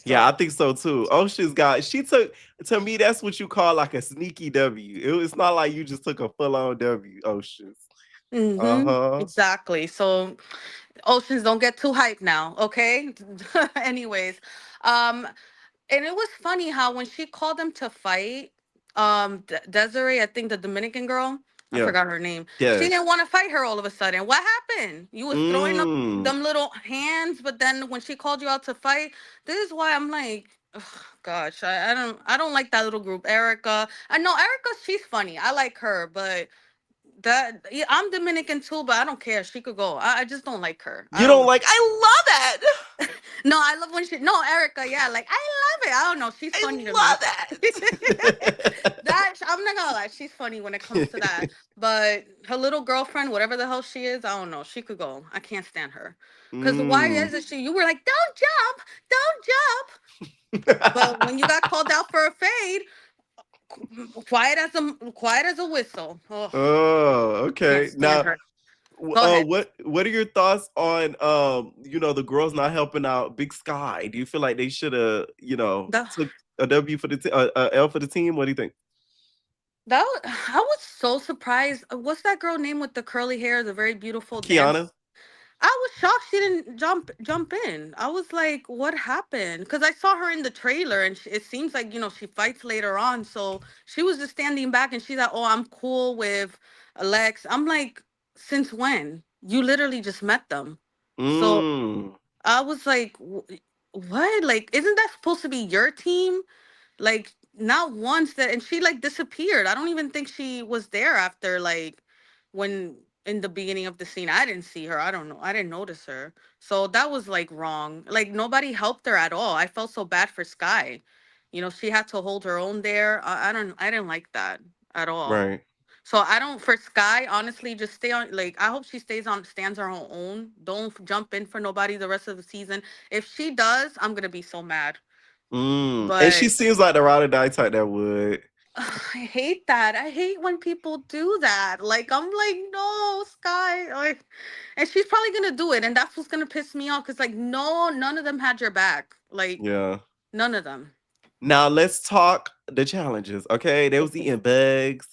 Yeah, I Strong. think so too. Ocean's got she took to me that's what you call like a sneaky W. It's not like you just took a full-on W, Oceans. Mm-hmm. Uh-huh. Exactly. So Oceans, don't get too hyped now, okay? Anyways, um, and it was funny how when she called them to fight, Desiree, I think the Dominican girl, I Yeah. forgot her name. She Yes. didn't want to fight her all of a sudden. What happened? You was throwing up Mm. them little hands, but then when she called you out to fight, this is why I'm like, ugh, gosh, I don't like that little group. Erica, I know Erica, she's funny. I like her, but that yeah, I'm Dominican too, but I don't care. She could go. I just don't like her. I You don't don't. like I love that. No, I love when she. No, Erica. Yeah, like I love it. I don't know. She's funny to me. Love that. That I'm not gonna lie. She's funny when it comes to that. But her little girlfriend, whatever the hell she is, I don't know. She could go. I can't stand her. Cause why Mm. isn't she? You were like, don't jump. But when you got called out for a fade, quiet as a whistle. Oh, Oh, can't okay. stand Now her. Go ahead. what are your thoughts on the girls not helping out Big Sky? Do you feel like they should have, The, took a W for the L for the team? What do you think? I was so surprised. What's that girl name with the curly hair, the very beautiful Kiana? dance? I was shocked she didn't jump in. I was like, what happened? Because I saw her in the trailer, and it seems like she fights later on. So she was just standing back, and she's like, "Oh, I'm cool with Lex." I'm like, since when? You literally just met them. So Mm. I was like, what? Like, isn't that supposed to be your team? Like not once that, and she like disappeared. I don't even think she was there after like when in the beginning of the scene. I didn't see her. I don't know. I didn't notice her. So that was like wrong. Like nobody helped her at all. I felt so bad for Sky. She had to hold her own there. I didn't like that at all. Right. So I don't for Sky, honestly, just stay on like I hope she stands on her own. Don't jump in for nobody the rest of the season. If she does, I'm gonna be so mad. Mm. And she But seems like the ride or die type that would. I hate that. I hate when people do that. Like I'm like, no, Sky. Like, and she's probably gonna do it, and that's what's gonna piss me off. Cause like, no, none of them had your back. Like, Yeah. none of them. Now let's talk the challenges. Okay. They was eating bugs.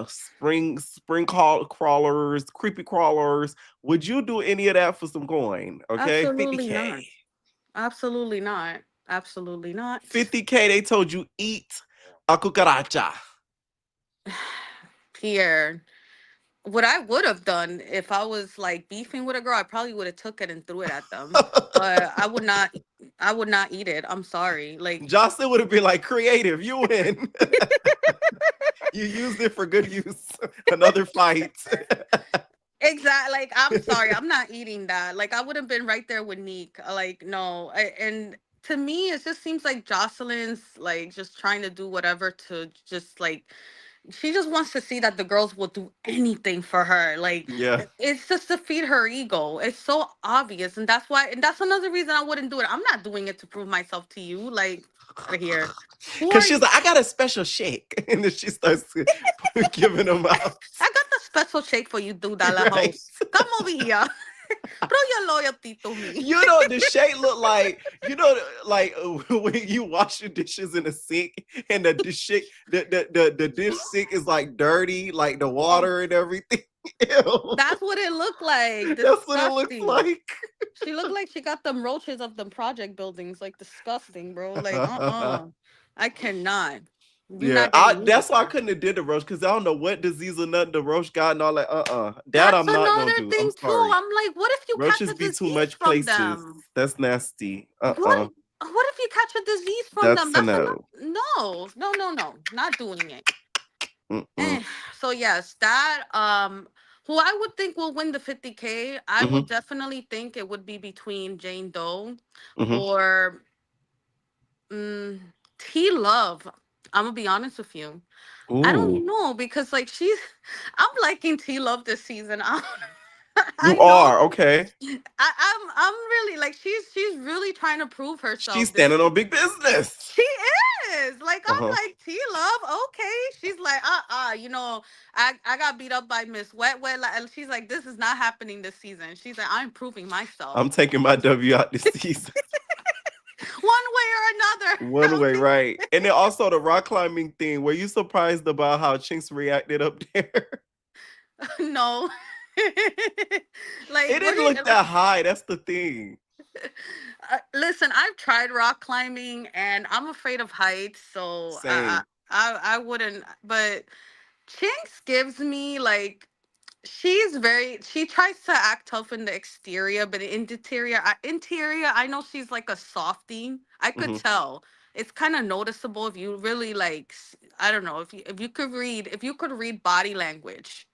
spring crawlers, creepy crawlers. Would you do any of that for some coin? Okay, Absolutely 50K. not. Absolutely not. Absolutely not. 50K. They told you eat a cucaracha. Pierre, what I would have done if I was like beefing with a girl, I probably would have took it and threw it at them. But I would not. I would not eat it. I'm sorry. Like Jocelyn would have been like, creative, you win. You used it for good use. Another fight. exactly. Like I'm sorry. I'm not eating that. Like I would have been right there with Neek. Like no. And to me, it just seems like Jocelyn's like just trying to do whatever to just like she just wants to see that the girls will do anything for her. Like Yeah. it's just to feed her ego. It's so obvious, and that's why. And that's another reason I wouldn't do it. I'm not doing it to prove myself to you. Like out of here. Who Because are she's you? like, I got a special shake. And then she starts giving them out. I got the special shake for you, dude. Right. Host. Come over here. Throw your loyalty to me. You know, the shake look like, you know, like when you wash your dishes in the sink and the dish sink is like dirty, like the water and everything. Ew. That's what it looked like. Disgusting. That's what it looks like. She looked like she got them roaches of them project buildings. Like disgusting, bro. Like I cannot. You're Yeah, not getting that's why I couldn't have did the roast because I don't know what disease or nothing the roast got and all that. That That's I'm not gonna another do. thing I'm too. sorry. I'm like, what if you Roaches catch a be too disease much from places. them? That's nasty. What if you catch a disease from them? That's a That's no. no, not doing it. Mm-mm. So yes, that who I would think will win the 50K, I would definitely think it would be between Jane Doe or T Love. I'm gonna be honest with you. I don't know because like I'm liking T Love this season. You are okay. I'm really like she's really trying to prove herself. She's standing on big business. She is like I'm like T Love. Okay, she's like you know I got beat up by Miss Wet Wet. And she's like this is not happening this season. She's like I'm proving myself. I'm taking my W out this season. One way or another. One way, right? And then also the rock climbing thing. Were you surprised about how Chinks reacted up there? No. Like it didn't look that high. That's the thing. Listen, I've tried rock climbing and I'm afraid of heights, so I wouldn't. But Chinks gives me like she tries to act tough in the exterior, but in the interior, I know she's like a softie. I could tell. It's kind of noticeable if you really like. I don't know if you could read body language.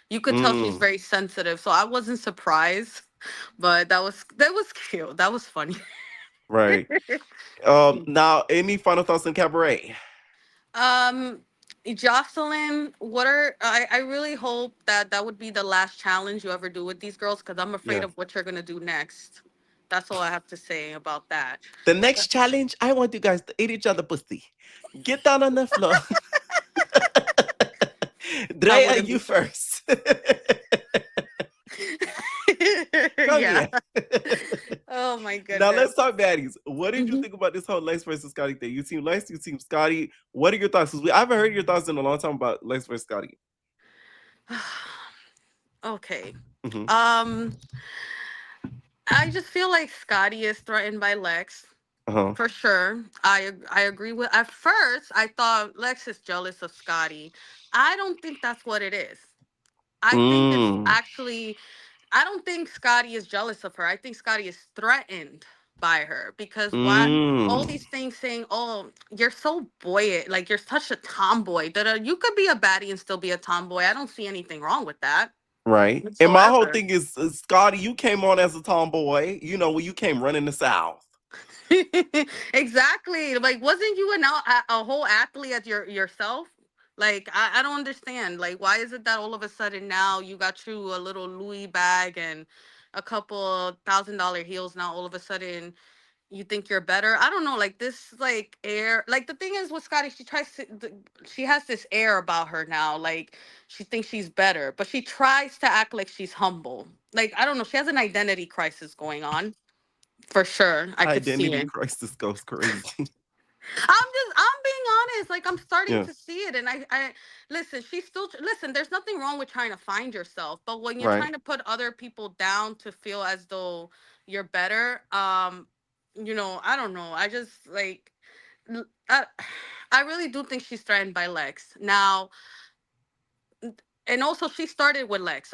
You could tell she's very sensitive, so I wasn't surprised, but that was cute. That was funny. Right. Now, any final thoughts on Cabaret? Joseline, I really hope that would be the last challenge you ever do with these girls because I'm afraid of what you're gonna do next. That's all I have to say about that. The next challenge, I want you guys to eat each other pussy. Get down on the floor. Drea, you first. Yeah. Oh my goodness. Now let's talk baddies. What did you think about this whole Lex versus Scotty thing? You team Lex, you team Scotty. What are your thoughts? I haven't heard your thoughts in a long time about Lex versus Scotty. Okay. I just feel like Scotty is threatened by Lex. For sure. I agree with. At first, I thought Lex is jealous of Scotty. I don't think that's what it is. I think it's actually. I don't think Scotty is jealous of her. I think Scotty is threatened by her because all these things saying, "Oh, you're so boyish, like you're such a tomboy." That you could be a baddie and still be a tomboy. I don't see anything wrong with that. Right. Whatsoever. And my whole thing is, Scotty, you came on as a tomboy. You know, when you came running the South. Exactly. Like, wasn't you a whole athlete at yourself? Like, I don't understand. Like, why is it that all of a sudden now you got you a little Louis bag and a couple $1,000 heels? Now all of a sudden you think you're better? I don't know. Like this, like air. Like the thing is with Scotty, she has this air about her now. Like she thinks she's better, but she tries to act like she's humble. Like I don't know. She has an identity crisis going on. For sure. I could see it. Identity crisis goes crazy. I'm being honest. Like, I'm starting Yeah. to see it, and I listen. She's still listen. There's nothing wrong with trying to find yourself, but when you're Right. trying to put other people down to feel as though you're better, I don't know. I just like, I, I really do think she's threatened by Lex now. And also, she started with Lex.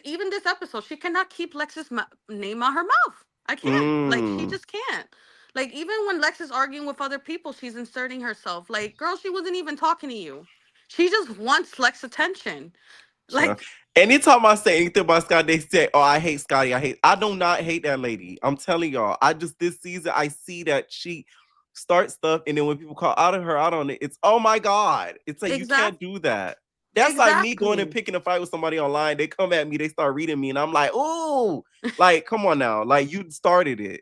Even this episode, she cannot keep Lex's name out her mouth. I can't. Like, she Mm. just can't. Like, even when Lex is arguing with other people, she's inserting herself. Like, girl, she wasn't even talking to you. She just wants Lex's attention. Child. Like, Anytime I say anything about Scotty, they say, "Oh, I hate Scotty. I do not hate that lady." I'm telling y'all. I just this season I see that she starts stuff, and then when people call out of her out on it, it's oh my god. It's like you can't do that. That's like me going and exactly. picking a fight with somebody online. They come at me, they start reading me, and I'm like, "Ooh, like come on now, like you started it."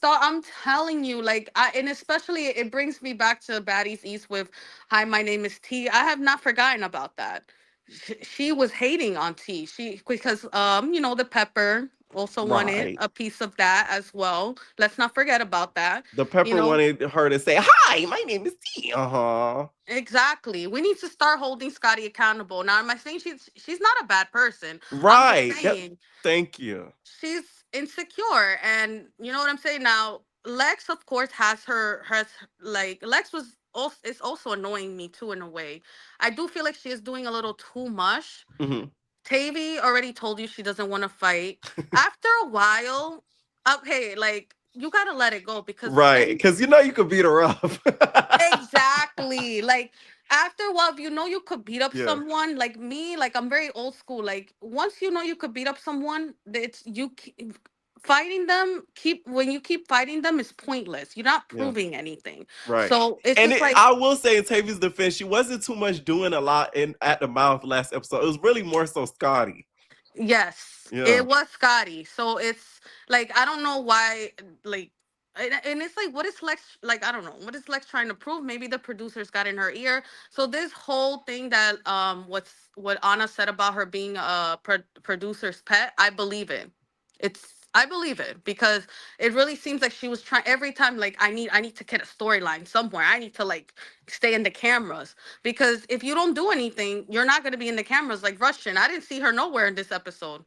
I'm telling you, like, and especially it brings me back to Baddies East with, "Hi, my name is T." I have not forgotten about that. She was hating on T. Because the pepper also wanted Right. a piece of that as well. Let's not forget about that. The You pepper know, wanted her to say, "Hi, my name is T." Uh-huh. exactly. We need to start holding Scotty accountable. Now, am I saying she's not a bad person? I'm just Right. Yep. saying Thank you. she's insecure, and you know what I'm saying. Now Lex, of course, has like, Lex was also is also annoying me too, in a way. I do feel like she is doing a little too much. Mhm. Tavy already told you she doesn't want to fight. After a while, okay, like, you gotta let it go, because Right, and because you know you could beat her up. exactly. Like, after a while, if you know you could beat up Yeah, someone, like me, like, I'm very old school. Like, once you know you could beat up someone, fighting them, when you keep fighting them, is pointless. You're not yeah, proving anything. right. So it's And just like, I will say in Tavi's defense, she wasn't too much doing a lot in at the mouth last episode. It was really more so Scotty. yes, Yeah, it was Scotty. So it's like, I don't know why, like, and it's like, what is Lex, like, I don't know, what is Lex trying to prove? Maybe the producers got in her ear. So this whole thing that what Anna said about her being a producer's pet, I believe it. I believe it, because it really seems like she was trying every time, like, I need to get a storyline somewhere. I need to, like, stay in the cameras, because if you don't do anything, you're not going to be in the cameras. Like Russian, I didn't see her nowhere in this episode.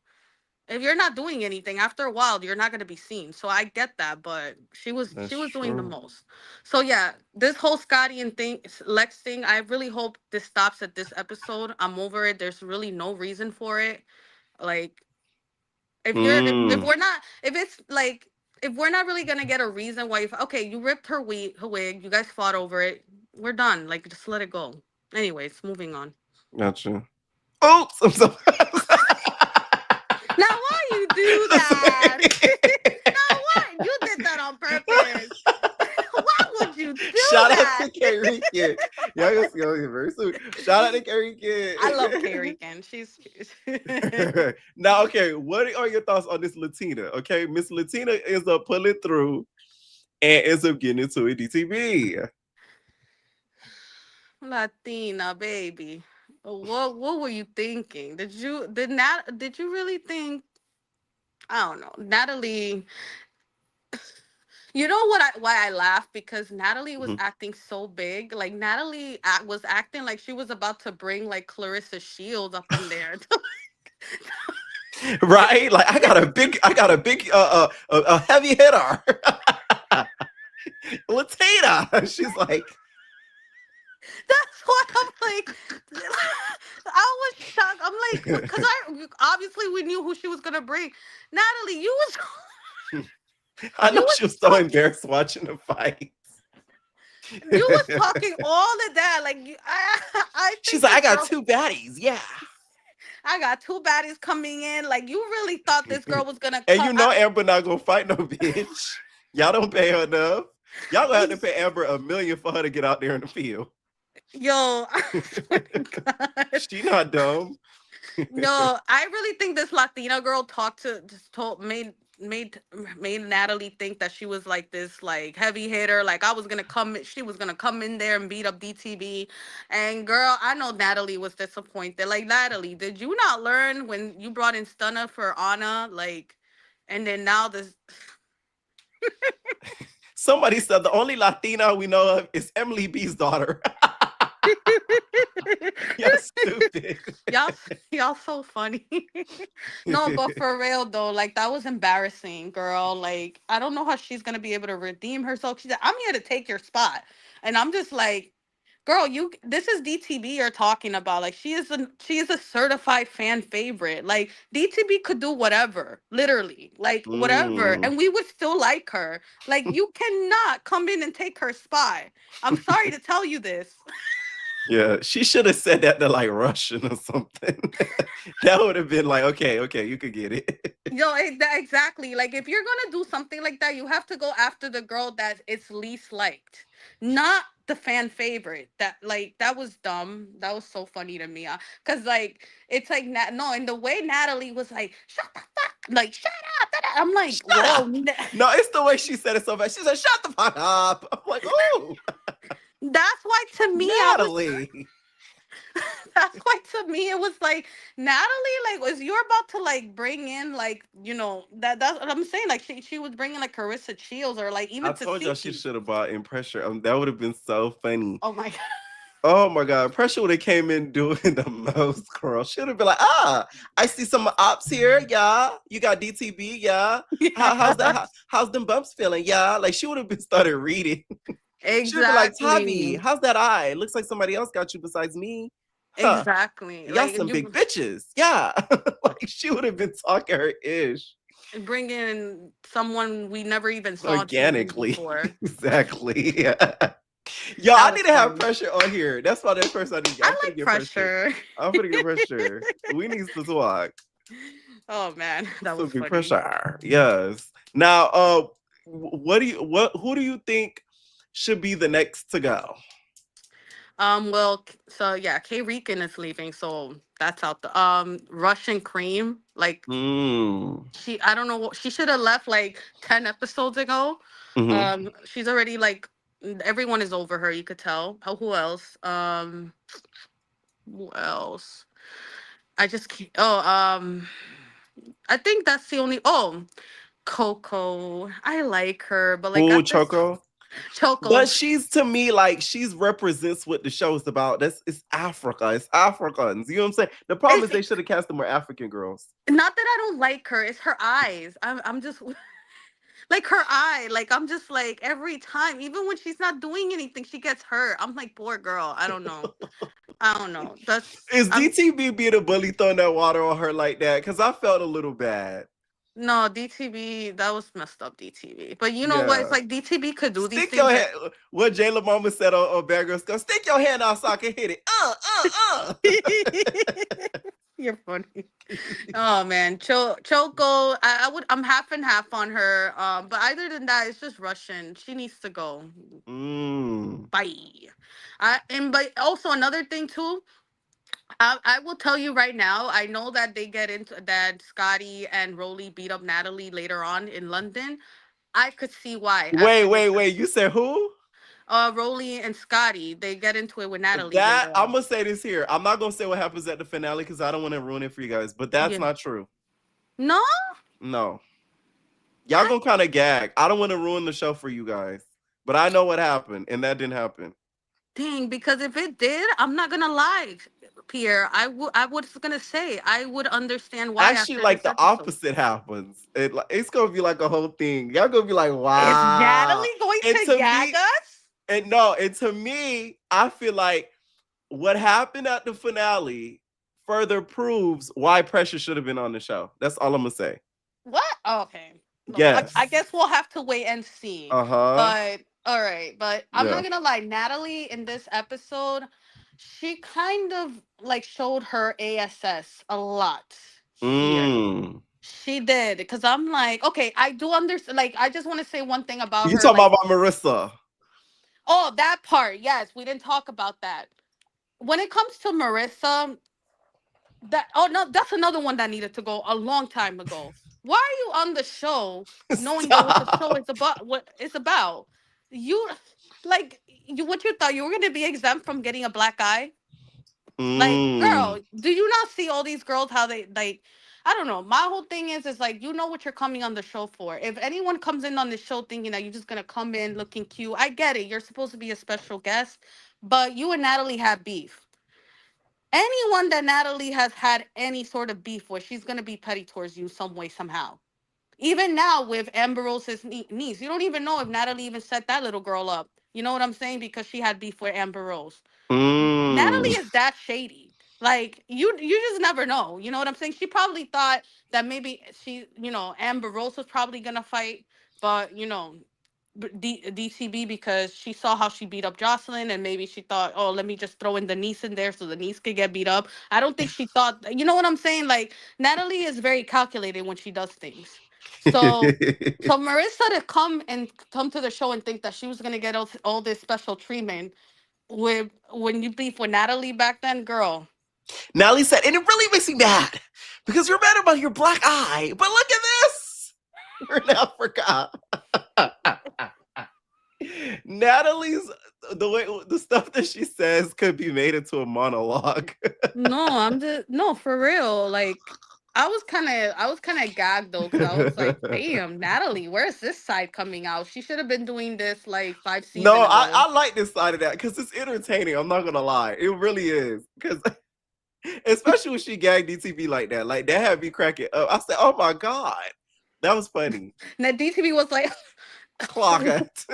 If you're not doing anything, after a while, you're not going to be seen. So I get that, but she that's was doing the true. most. So yeah, this whole Scotty and Lex thing, I really hope this stops at this episode. I'm over it. There's really no reason for it. Like, if Mm, we're not if it's like if we're not really gonna get a reason why okay, you ripped her wig, you guys fought over it, we're done. Like, just let it go. Anyways, moving on. gotcha. Oops, I'm so Now, why you do that? Now, why you did that on purpose? Why would you do Shout out that? to Carrie Kid. Y'all gonna see her very soon. Shout out to Carrie I love Kid. Carrie Ken. She's Now, okay, what are your thoughts on this Latina? Okay, Miss Latina ends up pulling through and ends up getting into a DTV. Latina, baby. What were you thinking? Did you really think, I don't know, Natalie? You know why I laughed? Because Natalie was Mhm. acting so big. Like, Natalie was acting like she was about to bring, like, Clarissa Shields up in there. Right? Like I got a big a heavy hitter. Latina. She's like, That's what I'm like. I was shocked. I'm like, because obviously we knew who she was gonna bring. Natalie, I you know was she was so talking embarrassed watching the fight. you was talking all of that. Like, I She's think like, I this got girl. two baddies, yeah. I got two baddies coming in. Like, you really thought this girl was gonna And come? you know Amber not gonna fight no bitch. Y'all don't pay her enough. Y'all gonna have to pay Amber $1 million for her to get out there in the field. Yo, I swear to God. She not dumb. No, I really think this Latina girl just told made made Natalie think that she was like this, like, heavy hitter. Like, she was gonna come in there and beat up DTV. And girl, I know Natalie was disappointed. Like, Natalie, did you not learn when you brought in Stunner for Anna? Like, and then now this. Somebody said the only Latina we know of is Emily B's daughter. You're stupid. y'all so funny. No, but for real though, like that was embarrassing, girl. Like I don't know how she's gonna be able to redeem herself. She said, "I'm here to take your spot," and I'm just like, girl, this is DTB you're talking about. Like she is a certified fan favorite. Like DTB could do whatever, literally, like whatever, Mm. and we would still like her. Like you cannot come in and take her spot. I'm sorry to tell you this. Yeah, she should have said that to like Russian or something. That would have been like, okay, you could get it. Yo, exactly. Like if you're gonna do something like that, you have to go after the girl that it's least liked, not the fan favorite. That was dumb. That was so funny to me. Cause like it's like no, and the way Natalie was like, shut the fuck, like shut up. I'm like, Shut whoa. up. No, it's the way she said it so fast. She said, "Shut the fuck up." I'm like, oh, That's why to me Natalie. That's why to me it was like Natalie, like was you're about to like bring in like that's what I'm saying. Like she was bringing like Carissa Shields or like I even told y'all she Tasiki. should have bought in pressure. That would have been so funny. Oh my god. Oh my god, pressure would have came in doing the most, girl. She would have been like, I see some ops here, yeah. You got DTB, yeah. How's that? How's them bumps feeling, yeah? Like she would have been started reading. Exactly. She would be like, Tavi, how's that eye? Looks like somebody else got you besides me. Huh. Exactly. Y'all like some big bitches, yeah. Like she would have been talking her ish. Bring in someone we never even saw Organically. before. Exactly. Yo, I need to have pressure on here. That's why that person I need. I like pressure. I'm gonna get pressure. We need to talk. Oh man, that was funny. Pressure. Yes. Now, who do you think should be the next to go? Well, so yeah, K Rican is leaving, so that's out the Russian Cream. Like I don't know what she should have left like 10 episodes ago. She's already like everyone is over her, you could tell. Who else? Who else? I just can't I think that's the only Coco. I like her, but like Choco. But she's to me like she's represents what the show is about. It's Africa. It's Africans. You know what I'm saying? The problem is they should have cast the more African girls. Not that I don't like her, it's her eyes. I'm just like her eye. Like I'm just like every time, even when she's not doing anything, she gets hurt. I'm like, poor girl. I don't know. Is DTB being a bully throwing that water on her like that? Because I felt a little bad. No, DTB, that was messed up, DTB. But you know what? It's like DTB could do these things. Your hand, what Jayla Mama said on Bad Girls Go, stick your hand out so I can hit it. You're funny. Oh man, Choco, I'm half and half on her. But other than that, it's just Russian. She needs to go. Bye. But also another thing too. I will tell you right now, I know that they get into that Scotty and Rollie beat up Natalie later on in London. I could see why. Wait. You said who? Rollie and Scotty. They get into it with Natalie. I'm gonna say this here. I'm not gonna say what happens at the finale because I don't want to ruin it for you guys. But that's not true. No? No. Y'all gonna kind of gag. I don't want to ruin the show for you guys. But I know what happened, and that didn't happen. Dang, because if it did, I'm not gonna lie, Pierre. I was gonna say I would understand why. Actually, like the opposite happens. It's gonna be like a whole thing. Y'all gonna be like, wow. Is Natalie going to gag us? And to me, I feel like what happened at the finale further proves why Pressure should have been on the show. That's all I'm gonna say. What? Oh, okay. Yes. I guess we'll have to wait and see. But all right, but I'm not gonna lie, Natalie in this episode, she kind of like showed her ASS a lot here. She did, because I'm like, okay, I do understand. Like, I just want to say one thing about her. You talking about Marissa? Oh, that part. Yes, we didn't talk about that. When it comes to Marissa, that's another one that needed to go a long time ago. Why are you on the show knowing that what the show is about? What it's about? What you thought you were gonna be exempt from getting a black eye? Like, girl, do you not see all these girls how they like I don't know. My whole thing is like, you know what you're coming on the show for. If anyone comes in on the show thinking that you're just gonna come in looking cute, I get it. You're supposed to be a special guest, but you and Natalie have beef. Anyone that Natalie has had any sort of beef with, she's gonna be petty towards you some way, somehow. Even now with Amber Rose's niece, you don't even know if Natalie even set that little girl up. You know what I'm saying? Because she had beef with Amber Rose. Natalie is that shady. Like you just never know. You know what I'm saying? She probably thought that maybe Amber Rose was probably gonna fight, but DCB, because she saw how she beat up Joseline, and maybe she thought, oh, let me just throw in the niece in there so the niece could get beat up. I don't think she thought, you know what I'm saying? Like Natalie is very calculated when she does things. So Marissa to come to the show and think that she was gonna get all this special treatment when you beef with Natalie back then, girl. Natalie said, and it really makes me mad because you're mad about your black eye, but look at this. We're in Africa. Natalie's the stuff that she says could be made into a monologue. No, for real. Like I was kind of gagged though, because I was like, damn, Natalie, where's this side coming out? She should have been doing this like 5 seasons ago. I like this side of that because it's entertaining. I'm not gonna lie, it really is. Because especially when she gagged DTV like that had me cracking up. I said, oh my god, that was funny. Now DTV was like, clock it.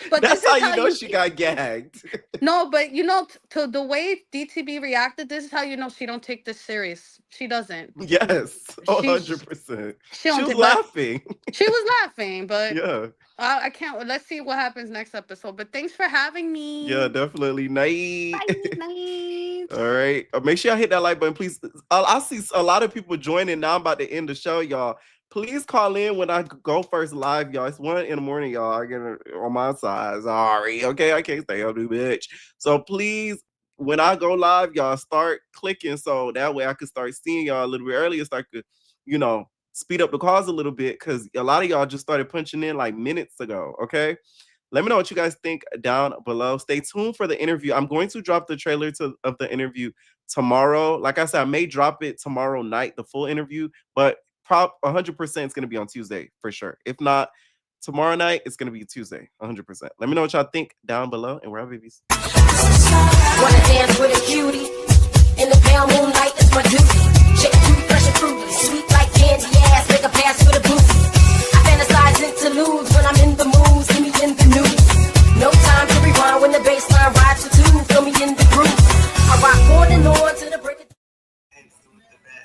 But that's how you know she got gagged. No, but to the way DTB reacted, this is how you know she don't take this serious. She doesn't. Yes, 100%. She was laughing. She was laughing, but yeah. I can't. Let's see what happens next episode. But thanks for having me. Yeah, definitely. Night. Night. All right. Make sure y'all hit that like button, please. I see a lot of people joining. Now I'm about to end the show, y'all. Please call in when I go first live, y'all. It's 1 a.m, y'all. I get it on my side. Sorry. Okay, I can't stay up, bitch. So please, when I go live, y'all start clicking so that way I can start seeing y'all a little bit earlier. Start to, speed up the calls a little bit because a lot of y'all just started punching in like minutes ago. Okay. Let me know what you guys think down below. Stay tuned for the interview. I'm going to drop the trailer of the interview tomorrow. Like I said, I may drop it tomorrow night, the full interview, but 100% it's going to be on Tuesday for sure. If not tomorrow night, it's going to be Tuesday, 100%. Let me know what y'all think down below, and we're out, babies. Wanna dance with a cutie in the pale moonlight? It's my duty.